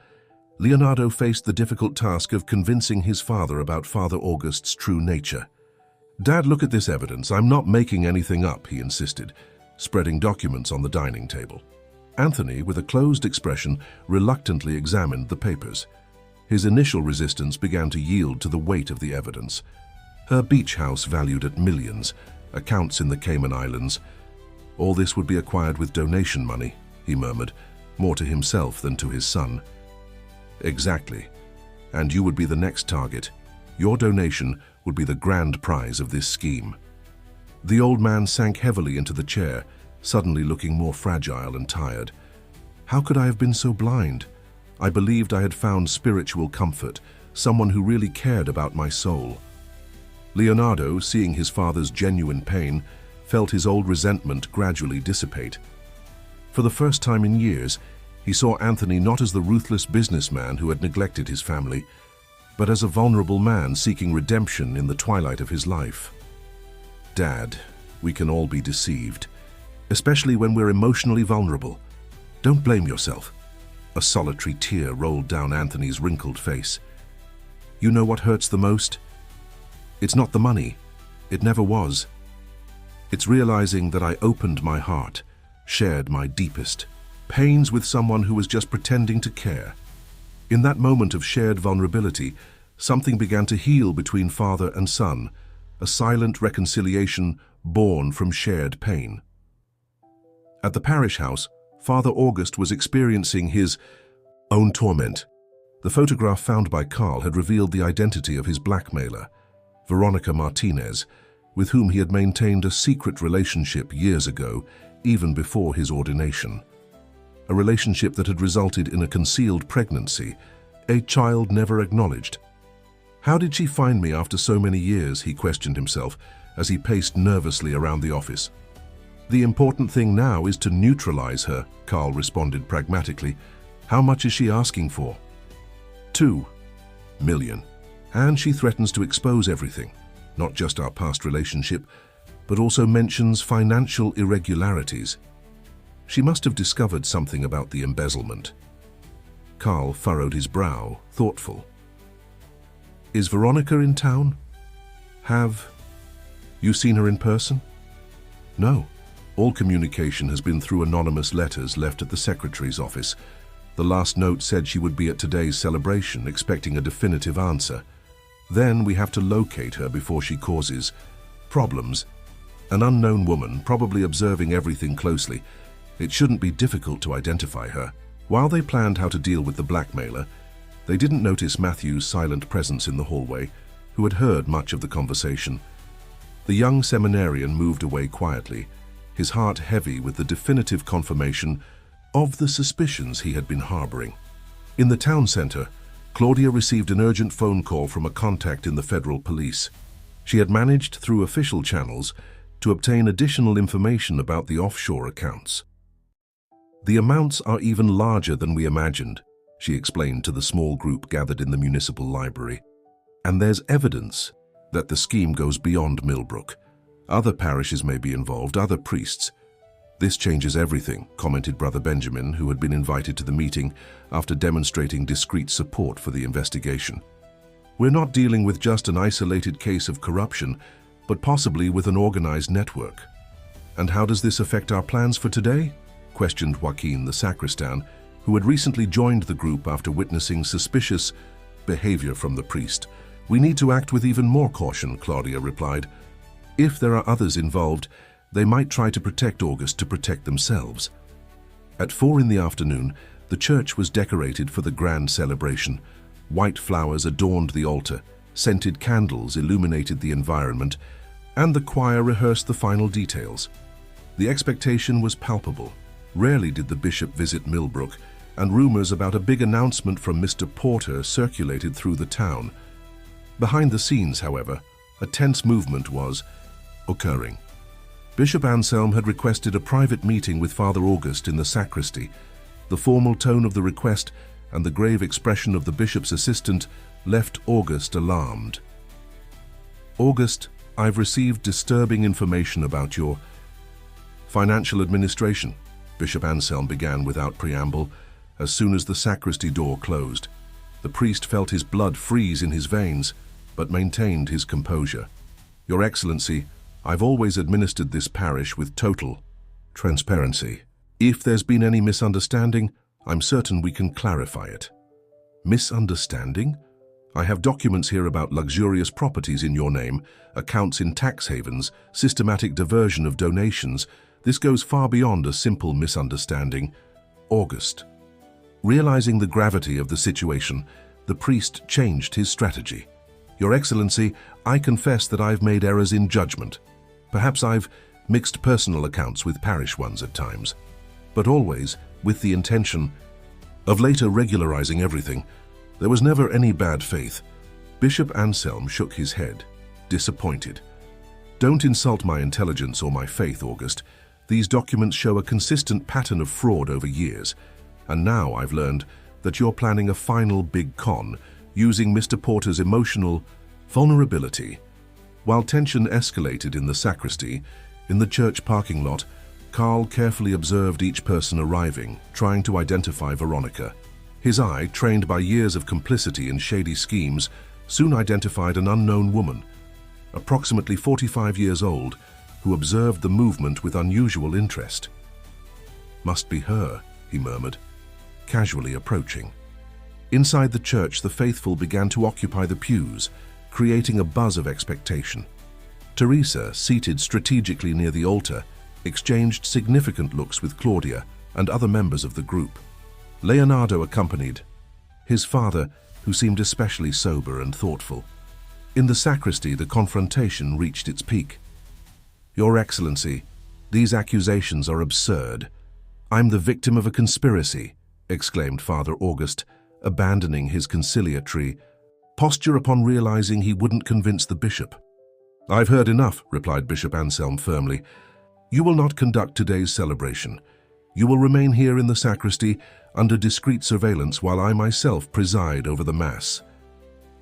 Leonardo faced the difficult task of convincing his father about Father August's true nature. "Dad, look at this evidence. I'm not making anything up," he insisted, spreading documents on the dining table. Anthony, with a closed expression, reluctantly examined the papers. His initial resistance began to yield to the weight of the evidence. Her beach house valued at millions, accounts in the Cayman Islands. All this would be acquired with donation money, he murmured, more to himself than to his son. "Exactly. And you would be the next target. Your donation would be the grand prize of this scheme." The old man sank heavily into the chair, suddenly looking more fragile and tired. "How could I have been so blind? I believed I had found spiritual comfort, someone who really cared about my soul." Leonardo, seeing his father's genuine pain, felt his old resentment gradually dissipate. For the first time in years, he saw Anthony not as the ruthless businessman who had neglected his family, but as a vulnerable man seeking redemption in the twilight of his life. "Dad, we can all be deceived, especially when we're emotionally vulnerable. Don't blame yourself." A solitary tear rolled down Anthony's wrinkled face. "You know what hurts the most? It's not the money. It never was. It's realizing that I opened my heart, shared my deepest pains with someone who was just pretending to care. In that moment of shared vulnerability, something began to heal between father and son, a silent reconciliation born from shared pain." At the parish house, Father August was experiencing his own torment. The photograph found by Carl had revealed the identity of his blackmailer, Veronica Martinez, with whom he had maintained a secret relationship years ago, even before his ordination. A relationship that had resulted in a concealed pregnancy, a child never acknowledged. "How did she find me after so many years?" he questioned himself as he paced nervously around the office. "The important thing now is to neutralize her," Carl responded pragmatically. "How much is she asking for?" $2 million. And she threatens to expose everything, not just our past relationship, but also mentions financial irregularities. She must have discovered something about the embezzlement. Carl furrowed his brow, thoughtful. "Is Veronica in town? Have you seen her in person?" "No. All communication has been through anonymous letters left at the secretary's office. The last note said she would be at today's celebration, expecting a definitive answer. Then we have to locate her before she causes problems. An unknown woman, probably observing everything closely. It shouldn't be difficult to identify her." While they planned how to deal with the blackmailer, they didn't notice Matthew's silent presence in the hallway, who had heard much of the conversation. The young seminarian moved away quietly, his heart heavy with the definitive confirmation of the suspicions he had been harboring. In the town center, Claudia received an urgent phone call from a contact in the federal police. She had managed, through official channels, to obtain additional information about the offshore accounts. "The amounts are even larger than we imagined," she explained to the small group gathered in the municipal library. "And there's evidence that the scheme goes beyond Millbrook. Other parishes may be involved, other priests. This changes everything," commented Brother Benjamin, who had been invited to the meeting after demonstrating discreet support for the investigation. We're not dealing with just an isolated case of corruption, but possibly with an organized network. And how does this affect our plans for today? Questioned Joaquin, the sacristan, who had recently joined the group after witnessing suspicious behavior from the priest. We need to act with even more caution, Claudia replied. If there are others involved, they might try to protect August to protect themselves. At 4 in the afternoon, the church was decorated for the grand celebration. White flowers adorned the altar, scented candles illuminated the environment, and the choir rehearsed the final details. The expectation was palpable. Rarely did the bishop visit Millbrook, and rumors about a big announcement from Mr. Porter circulated through the town. Behind the scenes, however, a tense movement was occurring. Bishop Anselm had requested a private meeting with Father August in the sacristy. The formal tone of the request and the grave expression of the bishop's assistant left August alarmed. August, I've received disturbing information about your financial administration, Bishop Anselm began without preamble, as soon as the sacristy door closed. The priest felt his blood freeze in his veins, but maintained his composure. Your Excellency, I've always administered this parish with total transparency. If there's been any misunderstanding, I'm certain we can clarify it. Misunderstanding? I have documents here about luxurious properties in your name, accounts in tax havens, systematic diversion of donations. This goes far beyond a simple misunderstanding. August. Realizing the gravity of the situation, the priest changed his strategy. Your Excellency, I confess that I've made errors in judgment. Perhaps I've mixed personal accounts with parish ones at times, but always with the intention of later regularizing everything. There was never any bad faith. Bishop Anselm shook his head, disappointed. Don't insult my intelligence or my faith, August. These documents show a consistent pattern of fraud over years, and now I've learned that you're planning a final big con using Mr. Porter's emotional vulnerability. While tension escalated in the sacristy, in the church parking lot, Carl carefully observed each person arriving, trying to identify Veronica. His eye, trained by years of complicity in shady schemes, soon identified an unknown woman, approximately 45 years old, who observed the movement with unusual interest. Must be her, he murmured, casually approaching. Inside the church, the faithful began to occupy the pews, creating a buzz of expectation. Teresa, seated strategically near the altar, exchanged significant looks with Claudia and other members of the group. Leonardo accompanied, his father, who seemed especially sober and thoughtful. In the sacristy, the confrontation reached its peak. Your Excellency, these accusations are absurd. I'm the victim of a conspiracy, exclaimed Father August, abandoning his conciliatory posture upon realizing he wouldn't convince the bishop. I've heard enough, replied Bishop Anselm firmly. You will not conduct today's celebration. You will remain here in the sacristy under discreet surveillance while I myself preside over the Mass.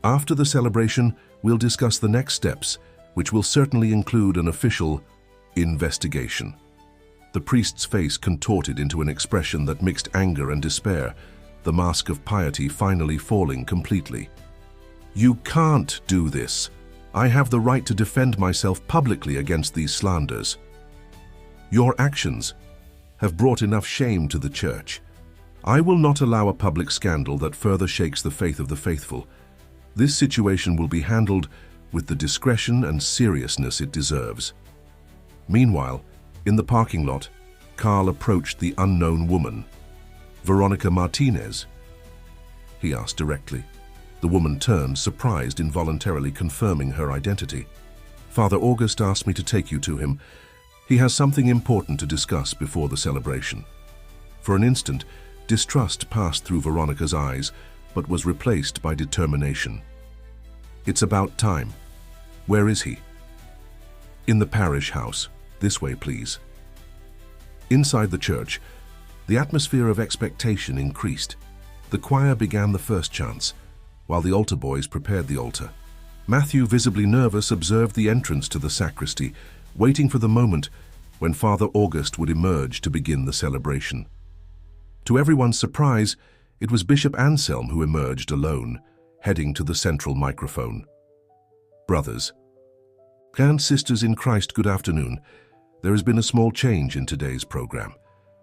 After the celebration, we'll discuss the next steps, which will certainly include an official investigation. The priest's face contorted into an expression that mixed anger and despair, the mask of piety finally falling completely. You can't do this. I have the right to defend myself publicly against these slanders. Your actions have brought enough shame to the Church. I will not allow a public scandal that further shakes the faith of the faithful. This situation will be handled with the discretion and seriousness it deserves. Meanwhile, in the parking lot, Carl approached the unknown woman. Veronica Martinez? He asked directly. The woman turned, surprised, involuntarily confirming her identity. Father August asked me to take you to him. He has something important to discuss before the celebration. For an instant, distrust passed through Veronica's eyes, but was replaced by determination. It's about time. Where is he? In the parish house. This way, please. Inside the church, the atmosphere of expectation increased. The choir began the first chants, while the altar boys prepared the altar. Matthew, visibly nervous, observed the entrance to the sacristy, waiting for the moment when Father August would emerge to begin the celebration. To everyone's surprise, it was Bishop Anselm who emerged alone, heading to the central microphone. Brothers and sisters in Christ, good afternoon. There has been a small change in today's program.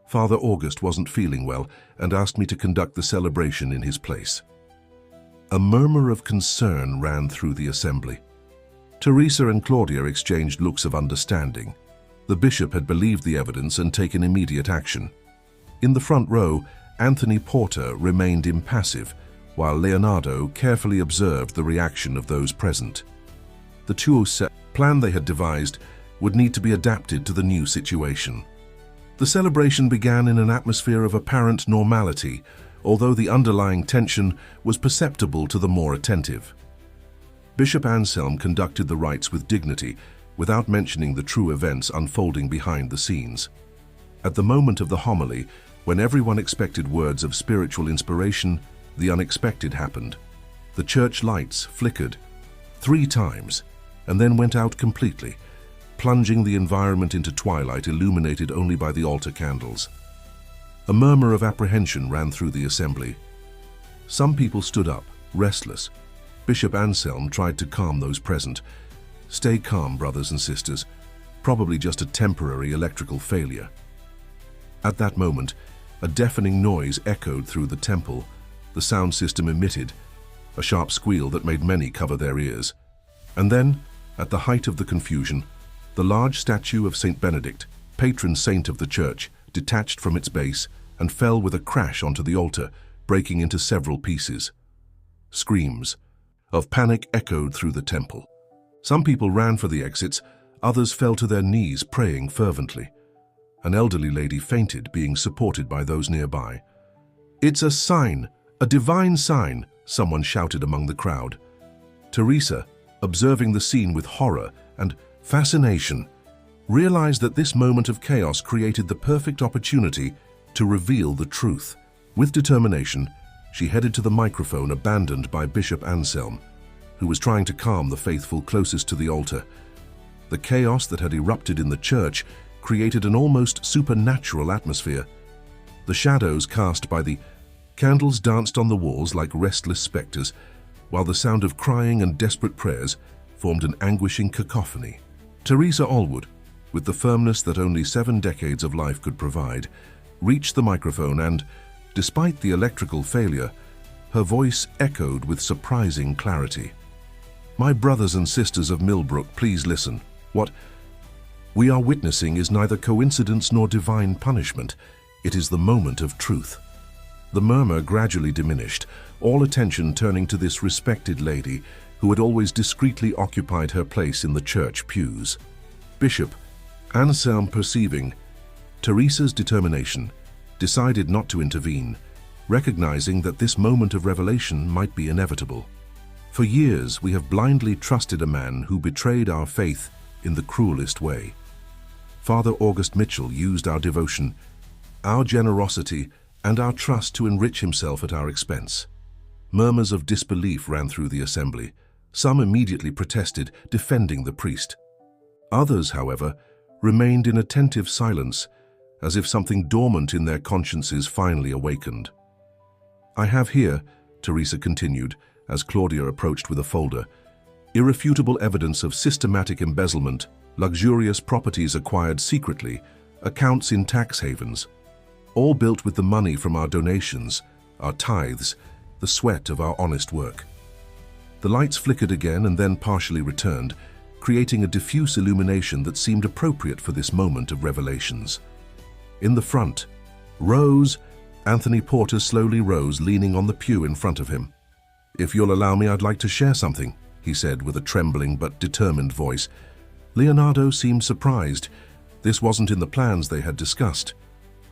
Father August wasn't feeling well and asked me to conduct the celebration in his place. A murmur of concern ran through the assembly. Teresa and Claudia exchanged looks of understanding. The bishop had believed the evidence and taken immediate action. In the front row, Anthony Porter remained impassive, while Leonardo carefully observed the reaction of those present. The plan they had devised would need to be adapted to the new situation. The celebration began in an atmosphere of apparent normality, although the underlying tension was perceptible to the more attentive. Bishop Anselm conducted the rites with dignity, without mentioning the true events unfolding behind the scenes. At the moment of the homily, when everyone expected words of spiritual inspiration, the unexpected happened. The church lights flickered 3 times and then went out completely, plunging the environment into twilight illuminated only by the altar candles. A murmur of apprehension ran through the assembly. Some people stood up, restless. Bishop Anselm tried to calm those present. Stay calm, brothers and sisters. Probably just a temporary electrical failure. At that moment, a deafening noise echoed through the temple. The sound system emitted a sharp squeal that made many cover their ears. And then, at the height of the confusion, the large statue of Saint Benedict, patron saint of the church, detached from its base and fell with a crash onto the altar, breaking into several pieces. Screams of panic echoed through the temple. Some people ran for the exits, others fell to their knees praying fervently. An elderly lady fainted, being supported by those nearby. "It's a sign, a divine sign," someone shouted among the crowd. Teresa, observing the scene with horror and fascination, realized that this moment of chaos created the perfect opportunity to reveal the truth. With determination, she headed to the microphone abandoned by Bishop Anselm, who was trying to calm the faithful closest to the altar. The chaos that had erupted in the church created an almost supernatural atmosphere. The shadows cast by the candles danced on the walls like restless specters, while the sound of crying and desperate prayers formed an anguishing cacophony. Teresa Allwood, with the firmness that only 7 decades of life could provide, reached the microphone and, despite the electrical failure, her voice echoed with surprising clarity. "My brothers and sisters of Millbrook, please listen. What we are witnessing is neither coincidence nor divine punishment. It is the moment of truth." The murmur gradually diminished, all attention turning to this respected lady who had always discreetly occupied her place in the church pews. Bishop Anselm, perceiving Teresa's determination, decided not to intervene, recognizing that this moment of revelation might be inevitable. For years, we have blindly trusted a man who betrayed our faith in the cruelest way. Father August Mitchell used our devotion, our generosity, and our trust to enrich himself at our expense. Murmurs of disbelief ran through the assembly. Some immediately protested, defending the priest. Others, however, remained in attentive silence, as if something dormant in their consciences finally awakened. "I have here," Teresa continued, as Claudia approached with a folder, "irrefutable evidence of systematic embezzlement, luxurious properties acquired secretly, accounts in tax havens, all built with the money from our donations, our tithes, the sweat of our honest work." The lights flickered again and then partially returned, creating a diffuse illumination that seemed appropriate for this moment of revelations. In the front, Anthony Porter slowly rose, leaning on the pew in front of him. "If you'll allow me, I'd like to share something," he said with a trembling but determined voice. Leonardo seemed surprised. This wasn't in the plans they had discussed.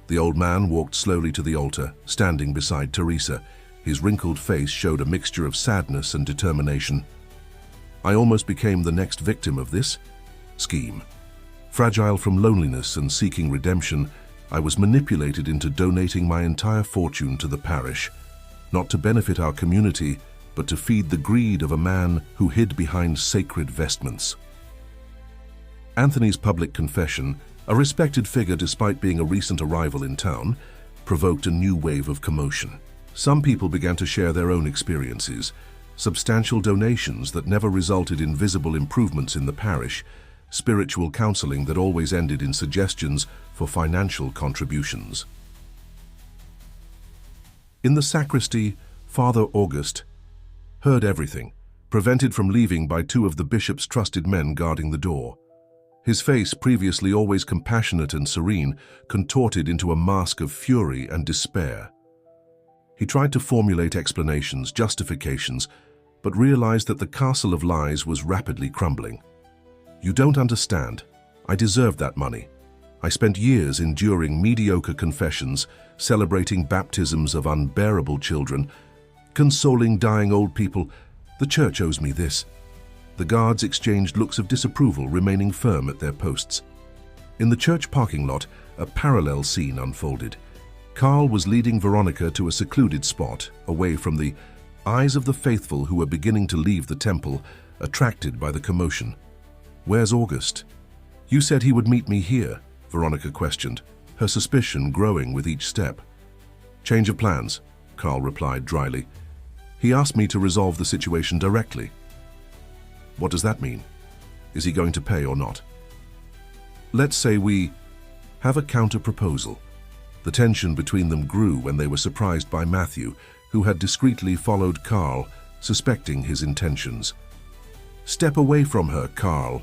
The old man walked slowly to the altar, standing beside Teresa. His wrinkled face showed a mixture of sadness and determination. "I almost became the next victim of this scheme. Fragile from loneliness and seeking redemption, I was manipulated into donating my entire fortune to the parish, not to benefit our community, but to feed the greed of a man who hid behind sacred vestments." Anthony's public confession, a respected figure despite being a recent arrival in town, provoked a new wave of commotion. Some people began to share their own experiences. substantial donations that never resulted in visible improvements in the parish, spiritual counseling that always ended in suggestions for financial contributions. In the sacristy, Father August heard everything, prevented from leaving by two of the bishop's trusted men guarding the door. His face, previously always compassionate and serene, contorted into a mask of fury and despair. He tried to formulate explanations, justifications, but realized that the castle of lies was rapidly crumbling. "You don't understand. I deserved that money. I spent years enduring mediocre confessions, celebrating baptisms of unbearable children, consoling dying old people. The church owes me this." The guards exchanged looks of disapproval, remaining firm at their posts. In the church parking lot, a parallel scene unfolded. Carl was leading Veronica to a secluded spot, away from the eyes of the faithful who were beginning to leave the temple, attracted by the commotion. "Where's August?" "You said he would meet me here," Veronica questioned, her suspicion growing with each step. "Change of plans," Carl replied dryly. "He asked me to resolve the situation directly." "What does that mean? Is he going to pay or not?" "Let's say we have a counter-proposal." The tension between them grew when they were surprised by Matthew, who had discreetly followed Carl, suspecting his intentions. "Step away from her, Carl,"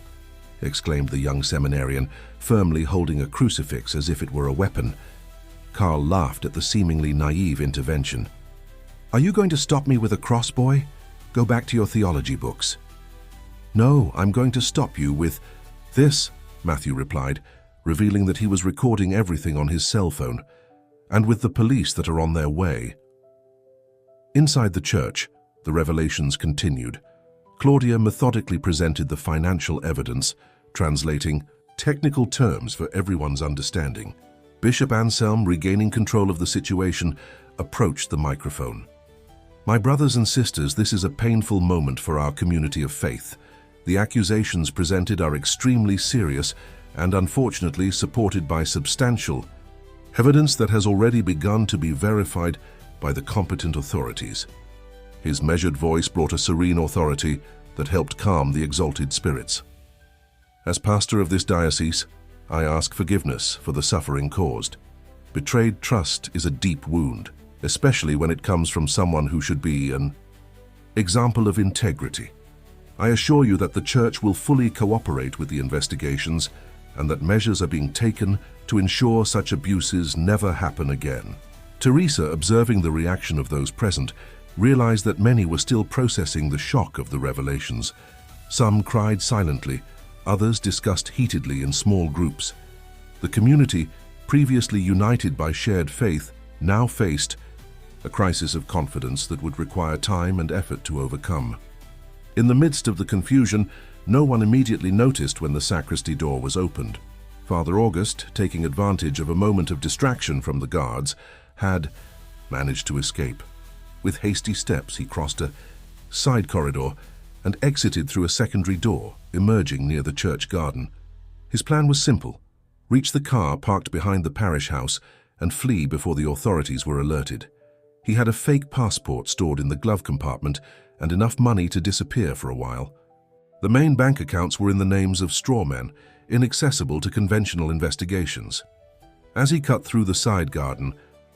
exclaimed the young seminarian, firmly holding a crucifix as if it were a weapon. Carl laughed at the seemingly naive intervention. "Are you going to stop me with a cross, boy? Go back to your theology books." "No, I'm going to stop you with this," Matthew replied, revealing that he was recording everything on his cell phone, "and with the police that are on their way." Inside the church, the revelations continued. Claudia methodically presented the financial evidence, translating technical terms for everyone's understanding. Bishop Anselm, regaining control of the situation, approached the microphone. "My brothers and sisters, this is a painful moment for our community of faith. The accusations presented are extremely serious and unfortunately supported by substantial evidence that has already begun to be verified by the competent authorities." His measured voice brought a serene authority that helped calm the exalted spirits. "As pastor of this diocese, I ask forgiveness for the suffering caused. Betrayed trust is a deep wound, especially when it comes from someone who should be an example of integrity. I assure you that the Church will fully cooperate with the investigations and that measures are being taken to ensure such abuses never happen again." Teresa, observing the reaction of those present, realized that many were still processing the shock of the revelations. Some cried silently, others discussed heatedly in small groups. The community, previously united by shared faith, now faced a crisis of confidence that would require time and effort to overcome. In the midst of the confusion, no one immediately noticed when the sacristy door was opened. Father August, taking advantage of a moment of distraction from the guards, had managed to escape. With hasty steps, he crossed a side corridor and exited through a secondary door, emerging near the church garden. His plan was simple: reach the car parked behind the parish house and flee before the authorities were alerted. He had a fake passport stored in the glove compartment and enough money to disappear for a while. The main bank accounts were in the names of strawmen, inaccessible to conventional investigations. As he cut through the side garden,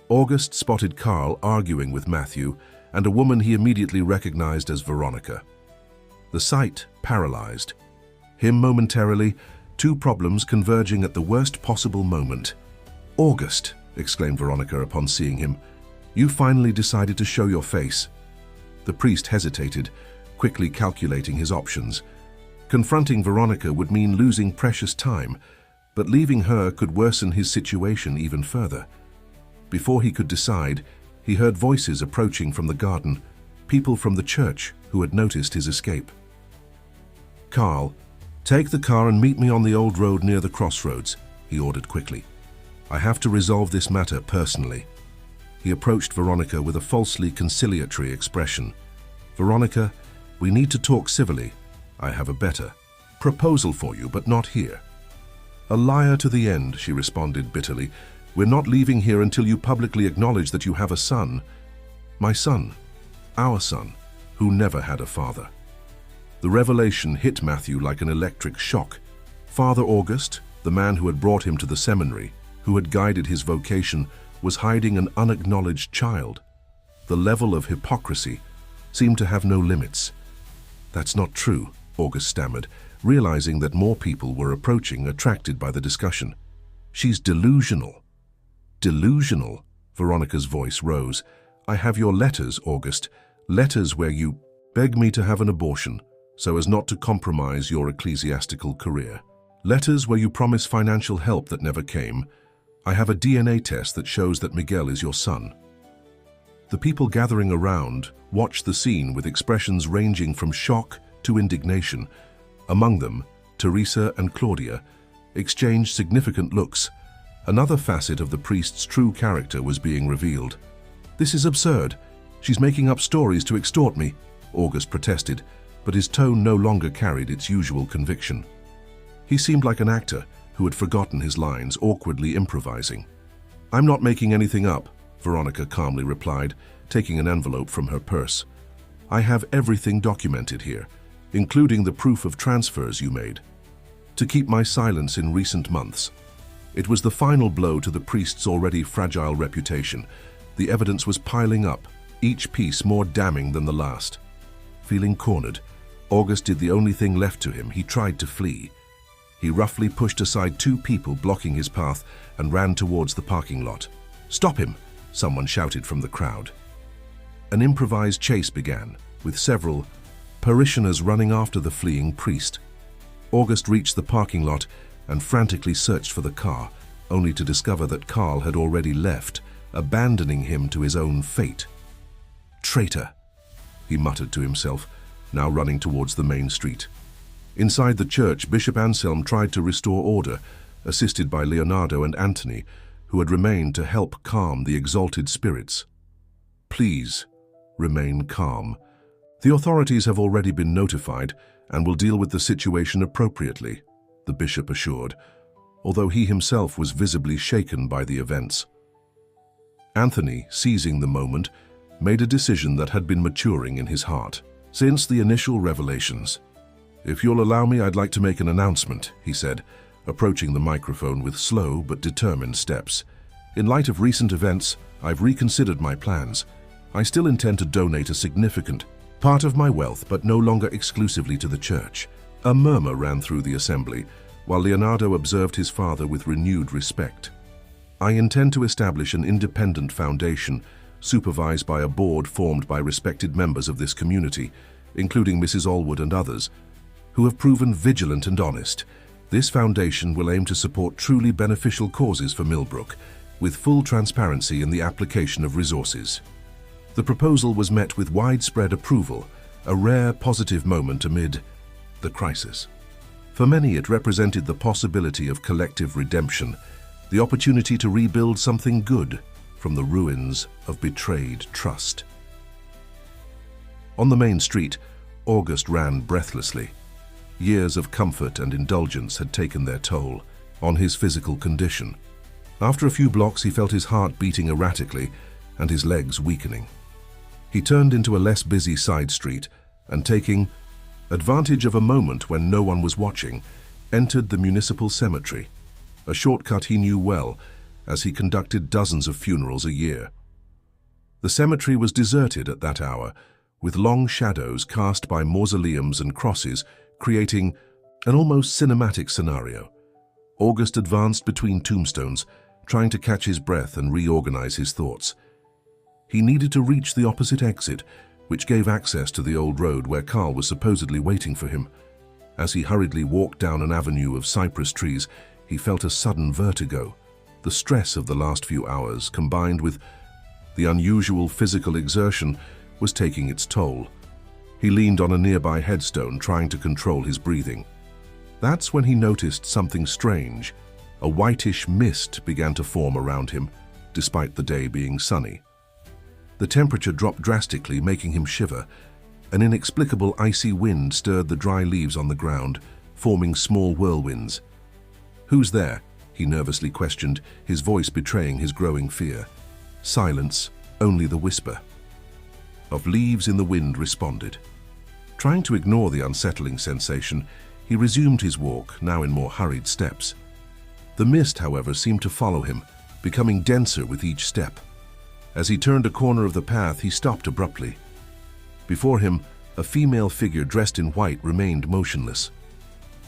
August spotted Carl arguing with Matthew and a woman he immediately recognized as Veronica. The sight paralyzed him momentarily, two problems converging at the worst possible moment. "August," exclaimed Veronica upon seeing him, "you finally decided to show your face." The priest hesitated, quickly calculating his options. Confronting Veronica would mean losing precious time, but leaving her could worsen his situation even further. Before he could decide, he heard voices approaching from the garden, people from the church who had noticed his escape. "Carl, take the car and meet me on the old road near the crossroads," he ordered quickly. "I have to resolve this matter personally." He approached Veronica with a falsely conciliatory expression. "Veronica, we need to talk civilly. I have a better proposal for you, but not here." "A liar to the end," she responded bitterly. "We're not leaving here until you publicly acknowledge that you have a son." "My son. Our son." who never had a father. The revelation hit Matthew like an electric shock. Father August, the man who had brought him to the seminary, who had guided his vocation, was hiding an unacknowledged child. The level of hypocrisy seemed to have no limits. "That's not true," August stammered, realizing that more people were approaching, attracted by the discussion. "She's delusional." "Delusional?" Veronica's voice rose. "I have your letters, August. Letters where you beg me to have an abortion so as not to compromise your ecclesiastical career. Letters where you promise financial help that never came. I have a DNA test that shows that Miguel is your son." The people gathering around watched the scene with expressions ranging from shock to indignation. Among them, Teresa and Claudia exchanged significant looks. Another facet of the priest's true character was being revealed. "This is absurd. She's making up stories to extort me," August protested, but his tone no longer carried its usual conviction. He seemed like an actor who had forgotten his lines, awkwardly improvising. "I'm not making anything up," Veronica calmly replied, taking an envelope from her purse. "I have everything documented here, including the proof of transfers you made. To keep my silence in recent months." It was the final blow to the priest's already fragile reputation. The evidence was piling up, each piece more damning than the last. Feeling cornered, August did the only thing left to him. He tried to flee. He roughly pushed aside two people blocking his path and ran towards the parking lot. "Stop him!" someone shouted from the crowd. An improvised chase began, with several parishioners running after the fleeing priest. August reached the parking lot and frantically searched for the car, only to discover that Carl had already left, abandoning him to his own fate. "Traitor," he muttered to himself, now running towards the main street. Inside the church, Bishop Anselm tried to restore order, assisted by Leonardo and Anthony, who had remained to help calm the exalted spirits. "Please, remain calm. The authorities have already been notified and will deal with the situation appropriately," the bishop assured, although he himself was visibly shaken by the events. Anthony, seizing the moment, made a decision that had been maturing in his heart since the initial revelations. "If you'll allow me, I'd like to make an announcement," he said, approaching the microphone with slow but determined steps. "In light of recent events, I've reconsidered my plans. I still intend to donate a significant part of my wealth, but no longer exclusively to the church." A murmur ran through the assembly, while Leonardo observed his father with renewed respect. "I intend to establish an independent foundation, supervised by a board formed by respected members of this community, including Mrs. Allwood and others, who have proven vigilant and honest. This foundation will aim to support truly beneficial causes for Millbrook, with full transparency in the application of resources." The proposal was met with widespread approval, a rare positive moment amid the crisis. For many, it represented the possibility of collective redemption, the opportunity to rebuild something good from the ruins of betrayed trust. On the main street, August ran breathlessly. Years of comfort and indulgence had taken their toll on his physical condition. After a few blocks, he felt his heart beating erratically and his legs weakening. He turned into a less busy side street and, taking advantage of a moment when no one was watching, entered the municipal cemetery, a shortcut he knew well as he conducted dozens of funerals a year. The cemetery was deserted at that hour, with long shadows cast by mausoleums and crosses, creating an almost cinematic scenario. August advanced between tombstones, trying to catch his breath and reorganize his thoughts. He needed to reach the opposite exit, which gave access to the old road where Carl was supposedly waiting for him. As he hurriedly walked down an avenue of cypress trees, he felt a sudden vertigo. The stress of the last few hours, combined with the unusual physical exertion, was taking its toll. He leaned on a nearby headstone, trying to control his breathing. That's when he noticed something strange. A whitish mist began to form around him, despite the day being sunny. The temperature dropped drastically, making him shiver. An inexplicable icy wind stirred the dry leaves on the ground, forming small whirlwinds. "Who's there?" he nervously questioned, his voice betraying his growing fear. Silence, only the whisper. of leaves in the wind responded. Trying to ignore the unsettling sensation, he resumed his walk, now in more hurried steps. The mist, however, seemed to follow him, becoming denser with each step. As he turned a corner of the path, he stopped abruptly. Before him, a female figure dressed in white remained motionless.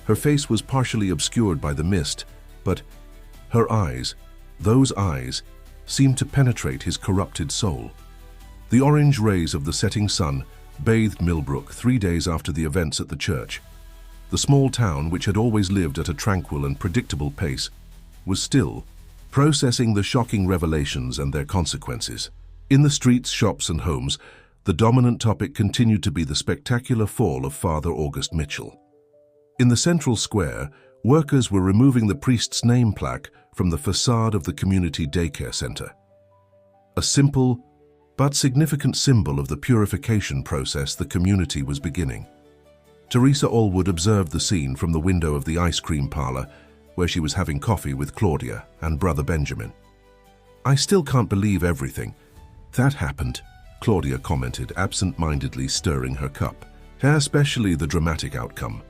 Her face was partially obscured by the mist, but her eyes, those eyes, seemed to penetrate his corrupted soul. The orange rays of the setting sun bathed Millbrook 3 days after the events at the church. The small town, which had always lived at a tranquil and predictable pace, was still processing the shocking revelations and their consequences. In the streets, shops, and homes, the dominant topic continued to be the spectacular fall of Father August Mitchell. In the central square, workers were removing the priest's name plaque from the facade of the community daycare center. A simple but significant symbol of the purification process the community was beginning. Teresa Allwood observed the scene from the window of the ice cream parlor, where she was having coffee with Claudia and brother Benjamin. "I still can't believe everything that happened," Claudia commented, absent-mindedly stirring her cup. "Especially the dramatic outcome."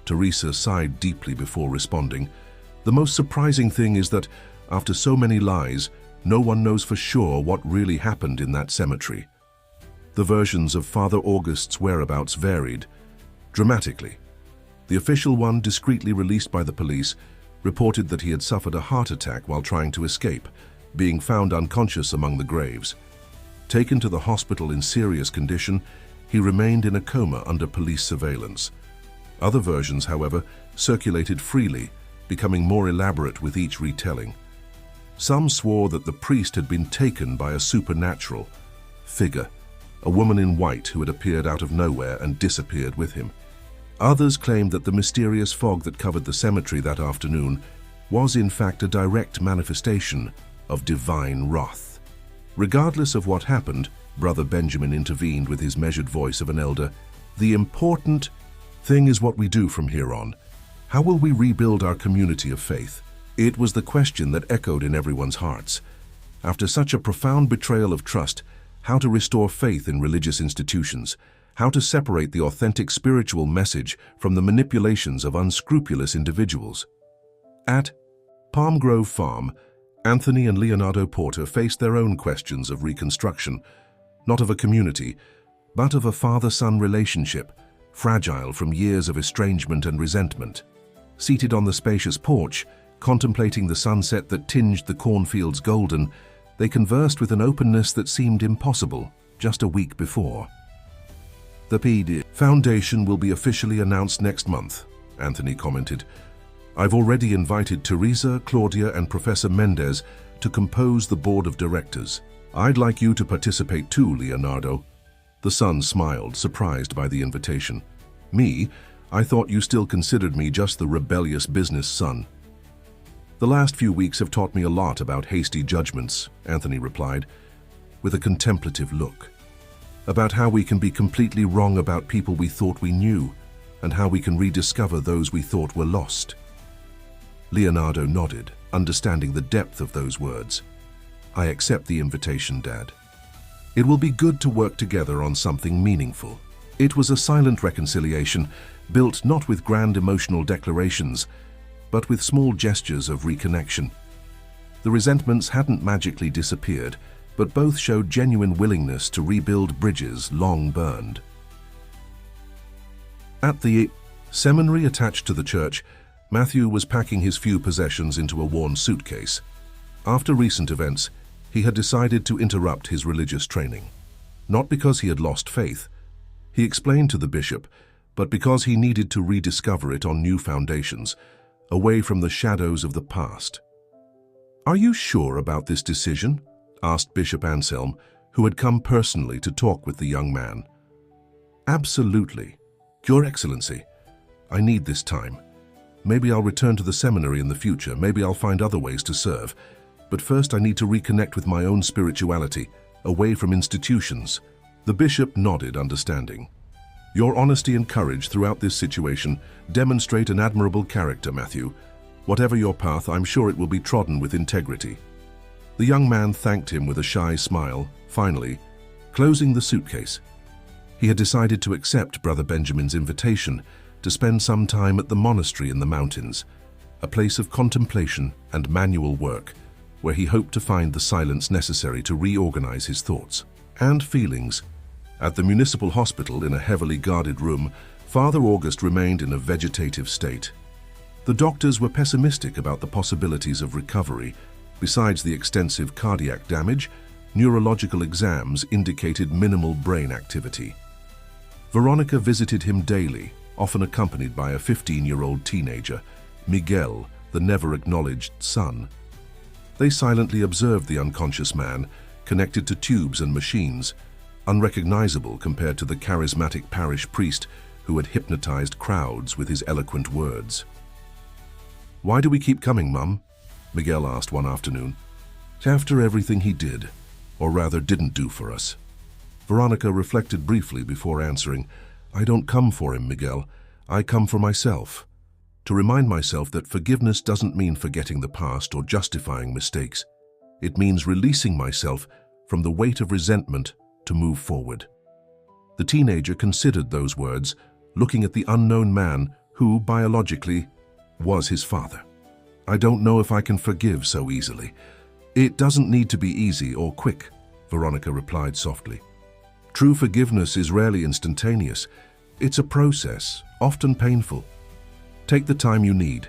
Teresa sighed deeply before responding. "The most surprising thing is that, after so many lies, no one knows for sure what really happened in that cemetery." The versions of Father August's whereabouts varied dramatically. The official one, discreetly released by the police, reported that he had suffered a heart attack while trying to escape, being found unconscious among the graves. Taken to the hospital in serious condition, he remained in a coma under police surveillance. Other versions, however, circulated freely, becoming more elaborate with each retelling. Some swore that the priest had been taken by a supernatural figure, a woman in white who had appeared out of nowhere and disappeared with him. Others claimed that the mysterious fog that covered the cemetery that afternoon was in fact a direct manifestation of divine wrath. Regardless of what happened, Brother Benjamin intervened with his measured voice of an elder. "The important thing is what we do from here on. How will we rebuild our community of faith?" It was the question that echoed in everyone's hearts. After such a profound betrayal of trust, how to restore faith in religious institutions, how to separate the authentic spiritual message from the manipulations of unscrupulous individuals. At Palm Grove Farm, Anthony and Leonardo Porter faced their own questions of reconstruction, not of a community, but of a father-son relationship, fragile from years of estrangement and resentment. Seated on the spacious porch, contemplating the sunset that tinged the cornfields golden, they conversed with an openness that seemed impossible just a week before. "The PD Foundation will be officially announced next month," Anthony commented. "I've already invited Teresa, Claudia, and Professor Mendez to compose the board of directors. I'd like you to participate too, Leonardo." The son smiled, surprised by the invitation. "Me? I thought you still considered me just the rebellious business son." "The last few weeks have taught me a lot about hasty judgments," Anthony replied, with a contemplative look. "About how we can be completely wrong about people we thought we knew, and how we can rediscover those we thought were lost." Leonardo nodded, understanding the depth of those words. "I accept the invitation, Dad. It will be good to work together on something meaningful." It was a silent reconciliation, built not with grand emotional declarations, but with small gestures of reconnection. The resentments hadn't magically disappeared, but both showed genuine willingness to rebuild bridges long burned. At the seminary attached to the church, Matthew was packing his few possessions into a worn suitcase. After recent events, he had decided to interrupt his religious training. Not because he had lost faith, he explained to the bishop, but because he needed to rediscover it on new foundations, away from the shadows of the past. "Are you sure about this decision?" asked Bishop Anselm, who had come personally to talk with the young man. "Absolutely. Your Excellency, I need this time. Maybe I'll return to the seminary in the future, maybe I'll find other ways to serve. But first I need to reconnect with my own spirituality, away from institutions." The bishop nodded, understanding. "Your honesty and courage throughout this situation demonstrate an admirable character, Matthew. Whatever your path, I'm sure it will be trodden with integrity." The young man thanked him with a shy smile. Finally, Closing the suitcase, he had decided to accept Brother Benjamin's invitation to spend some time at the monastery in the mountains, a place of contemplation and manual work, where he hoped to find the silence necessary to reorganize his thoughts and feelings. At the municipal hospital, in a heavily guarded room, Father August remained in a vegetative state. The doctors were pessimistic about the possibilities of recovery. Besides the extensive cardiac damage, neurological exams indicated minimal brain activity. Veronica visited him daily, often accompanied by a 15-year-old teenager, Miguel, the never-acknowledged son. They silently observed the unconscious man, connected to tubes and machines, unrecognizable compared to the charismatic parish priest who had hypnotized crowds with his eloquent words. "Why do we keep coming, Mum?" Miguel asked one afternoon. "After everything he did, or rather didn't do for us." Veronica reflected briefly before answering, "I don't come for him, Miguel. I come for myself. To remind myself that forgiveness doesn't mean forgetting the past or justifying mistakes. It means releasing myself from the weight of resentment to move forward." The teenager considered those words, looking at the unknown man who, biologically, was his father. "I don't know if I can forgive so easily." "It doesn't need to be easy or quick," Veronica replied softly. "True forgiveness is rarely instantaneous. It's a process, often painful. Take the time you need."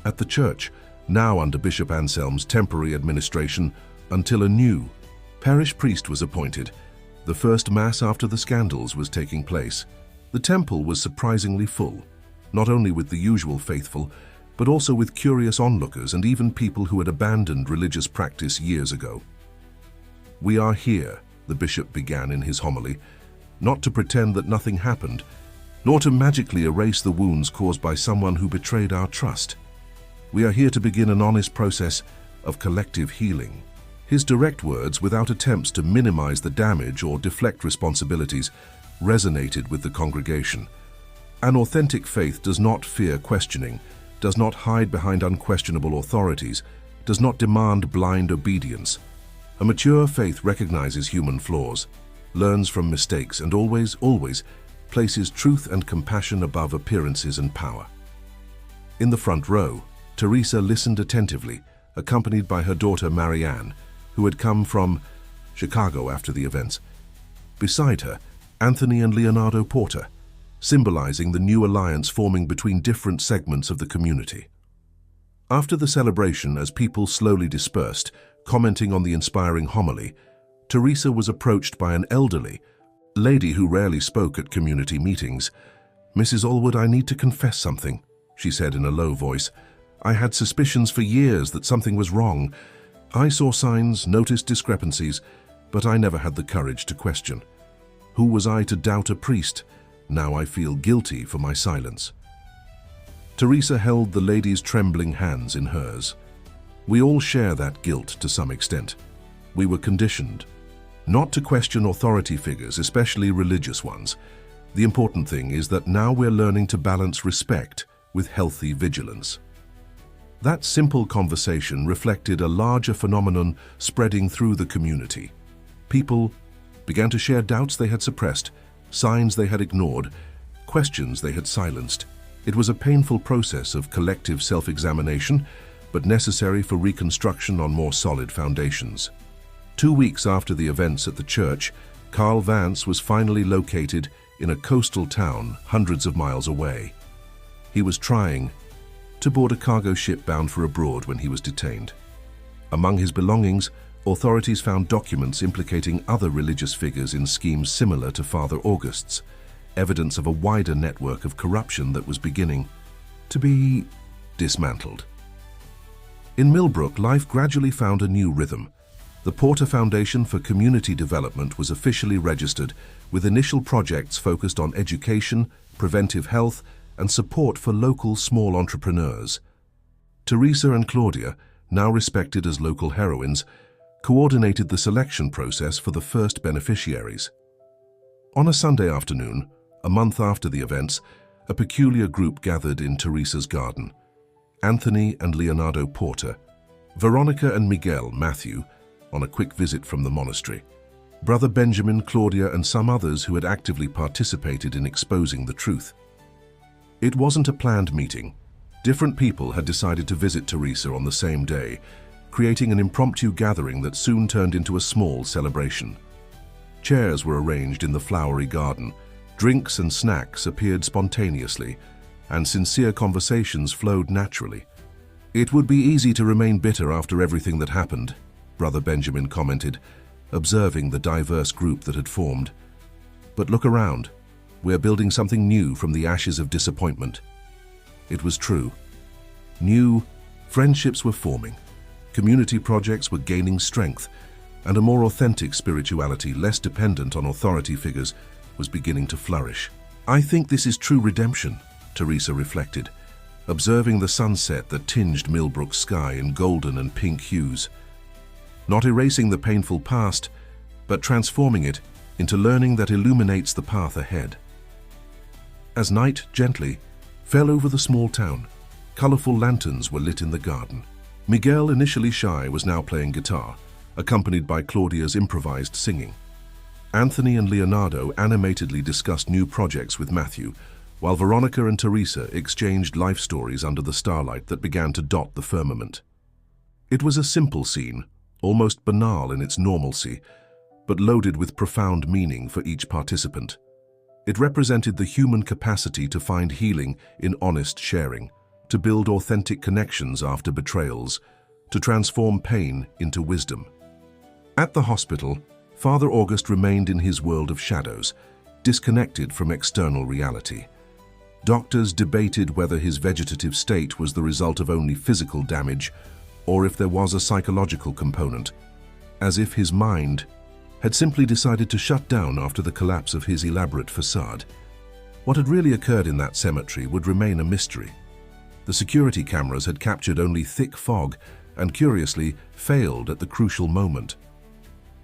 At the church, now under Bishop Anselm's temporary administration until a new parish priest was appointed, the first Mass after the scandals was taking place. The temple was surprisingly full, not only with the usual faithful, but also with curious onlookers and even people who had abandoned religious practice years ago. "We are here," the bishop began in his homily, "not to pretend that nothing happened, nor to magically erase the wounds caused by someone who betrayed our trust. We are here to begin an honest process of collective healing." His direct words, without attempts to minimize the damage or deflect responsibilities, resonated with the congregation. An authentic faith does not fear questioning, does not hide behind unquestionable authorities, does not demand blind obedience. A mature faith recognizes human flaws, learns from mistakes, and always places truth and compassion above appearances and power. In the front row, Teresa listened attentively, accompanied by her daughter Marianne, who had come from Chicago after the events. Beside her, Anthony and Leonardo Porter, symbolizing the new alliance forming between different segments of the community. After the celebration, as people slowly dispersed, commenting on the inspiring homily, Teresa was approached by an elderly lady who rarely spoke at community meetings. "Mrs. Allwood, I need to confess something," she said in a low voice. "I had suspicions for years that something was wrong. I saw signs, noticed discrepancies, but I never had the courage to question. Who was I to doubt a priest? Now I feel guilty for my silence." Teresa held the lady's trembling hands in hers. "We all share that guilt to some extent. We were conditioned not to question authority figures, especially religious ones. The important thing is that now we're learning to balance respect with healthy vigilance." That simple conversation reflected a larger phenomenon spreading through the community. People began to share doubts they had suppressed, signs they had ignored, questions they had silenced. It was a painful process of collective self-examination, but necessary for reconstruction on more solid foundations. 2 weeks after the events at the church, Carl Vance was finally located in a coastal town hundreds of miles away. He was trying to board a cargo ship bound for abroad when he was detained. Among his belongings, authorities found documents implicating other religious figures in schemes similar to Father August's, evidence of a wider network of corruption that was beginning to be dismantled. In Millbrook, life gradually found a new rhythm. The Porter Foundation for Community Development was officially registered, with initial projects focused on education, preventive health, and support for local small entrepreneurs. Teresa and Claudia, now respected as local heroines, coordinated the selection process for the first beneficiaries. On a Sunday afternoon, a month after the events, a peculiar group gathered in Teresa's garden. Anthony and Leonardo Porter, Veronica and Miguel Matthew, on a quick visit from the monastery. Brother Benjamin, Claudia, and some others who had actively participated in exposing the truth. It wasn't a planned meeting. Different people had decided to visit Teresa on the same day, creating an impromptu gathering that soon turned into a small celebration. Chairs were arranged in the flowery garden, drinks and snacks appeared spontaneously, and sincere conversations flowed naturally. "It would be easy to remain bitter after everything that happened," Brother Benjamin commented, observing the diverse group that had formed. "But look around. We're building something new from the ashes of disappointment." It was true. New friendships were forming, community projects were gaining strength, and a more authentic spirituality, less dependent on authority figures, was beginning to flourish. "I think this is true redemption," Teresa reflected, observing the sunset that tinged Millbrook's sky in golden and pink hues. Not erasing the painful past, but transforming it into learning that illuminates the path ahead. As night gently fell over the small town, colorful lanterns were lit in the garden. Miguel, initially shy, was now playing guitar, accompanied by Claudia's improvised singing. Anthony and Leonardo animatedly discussed new projects with Matthew, while Veronica and Teresa exchanged life stories under the starlight that began to dot the firmament. It was a simple scene, almost banal in its normalcy, but loaded with profound meaning for each participant. It represented the human capacity to find healing in honest sharing, to build authentic connections after betrayals, to transform pain into wisdom. At the hospital, Father August remained in his world of shadows, disconnected from external reality. Doctors debated whether his vegetative state was the result of only physical damage or if there was a psychological component, as if his mind had simply decided to shut down after the collapse of his elaborate facade. What had really occurred in that cemetery would remain a mystery. The security cameras had captured only thick fog and, curiously, failed at the crucial moment.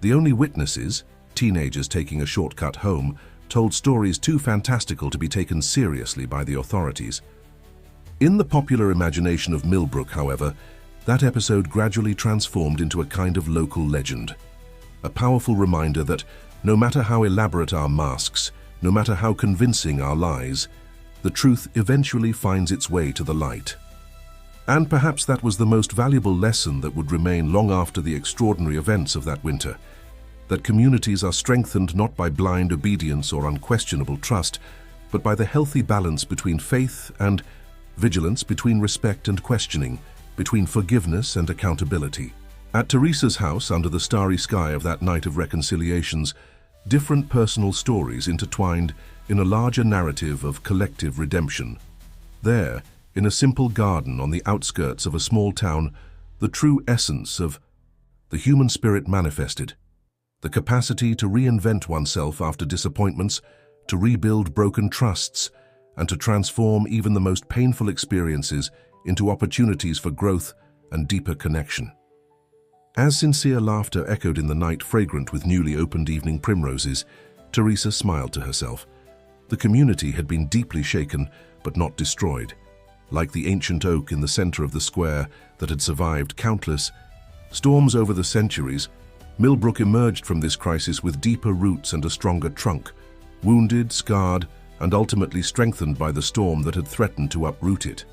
The only witnesses, teenagers taking a shortcut home, told stories too fantastical to be taken seriously by the authorities. In the popular imagination of Millbrook, however, that episode gradually transformed into a kind of local legend. A powerful reminder that no matter how elaborate our masks, no matter how convincing our lies, the truth eventually finds its way to the light. And perhaps that was the most valuable lesson that would remain long after the extraordinary events of that winter, that communities are strengthened not by blind obedience or unquestionable trust, but by the healthy balance between faith and vigilance, between respect and questioning, between forgiveness and accountability. At Teresa's house, under the starry sky of that night of reconciliations, different personal stories intertwined in a larger narrative of collective redemption. There, in a simple garden on the outskirts of a small town, the true essence of the human spirit manifested. The capacity to reinvent oneself after disappointments, to rebuild broken trusts, and to transform even the most painful experiences into opportunities for growth and deeper connection. As sincere laughter echoed in the night fragrant with newly opened evening primroses, Teresa smiled to herself. The community had been deeply shaken, but not destroyed. Like the ancient oak in the center of the square that had survived countless storms over the centuries, Millbrook emerged from this crisis with deeper roots and a stronger trunk, wounded, scarred, and ultimately strengthened by the storm that had threatened to uproot it.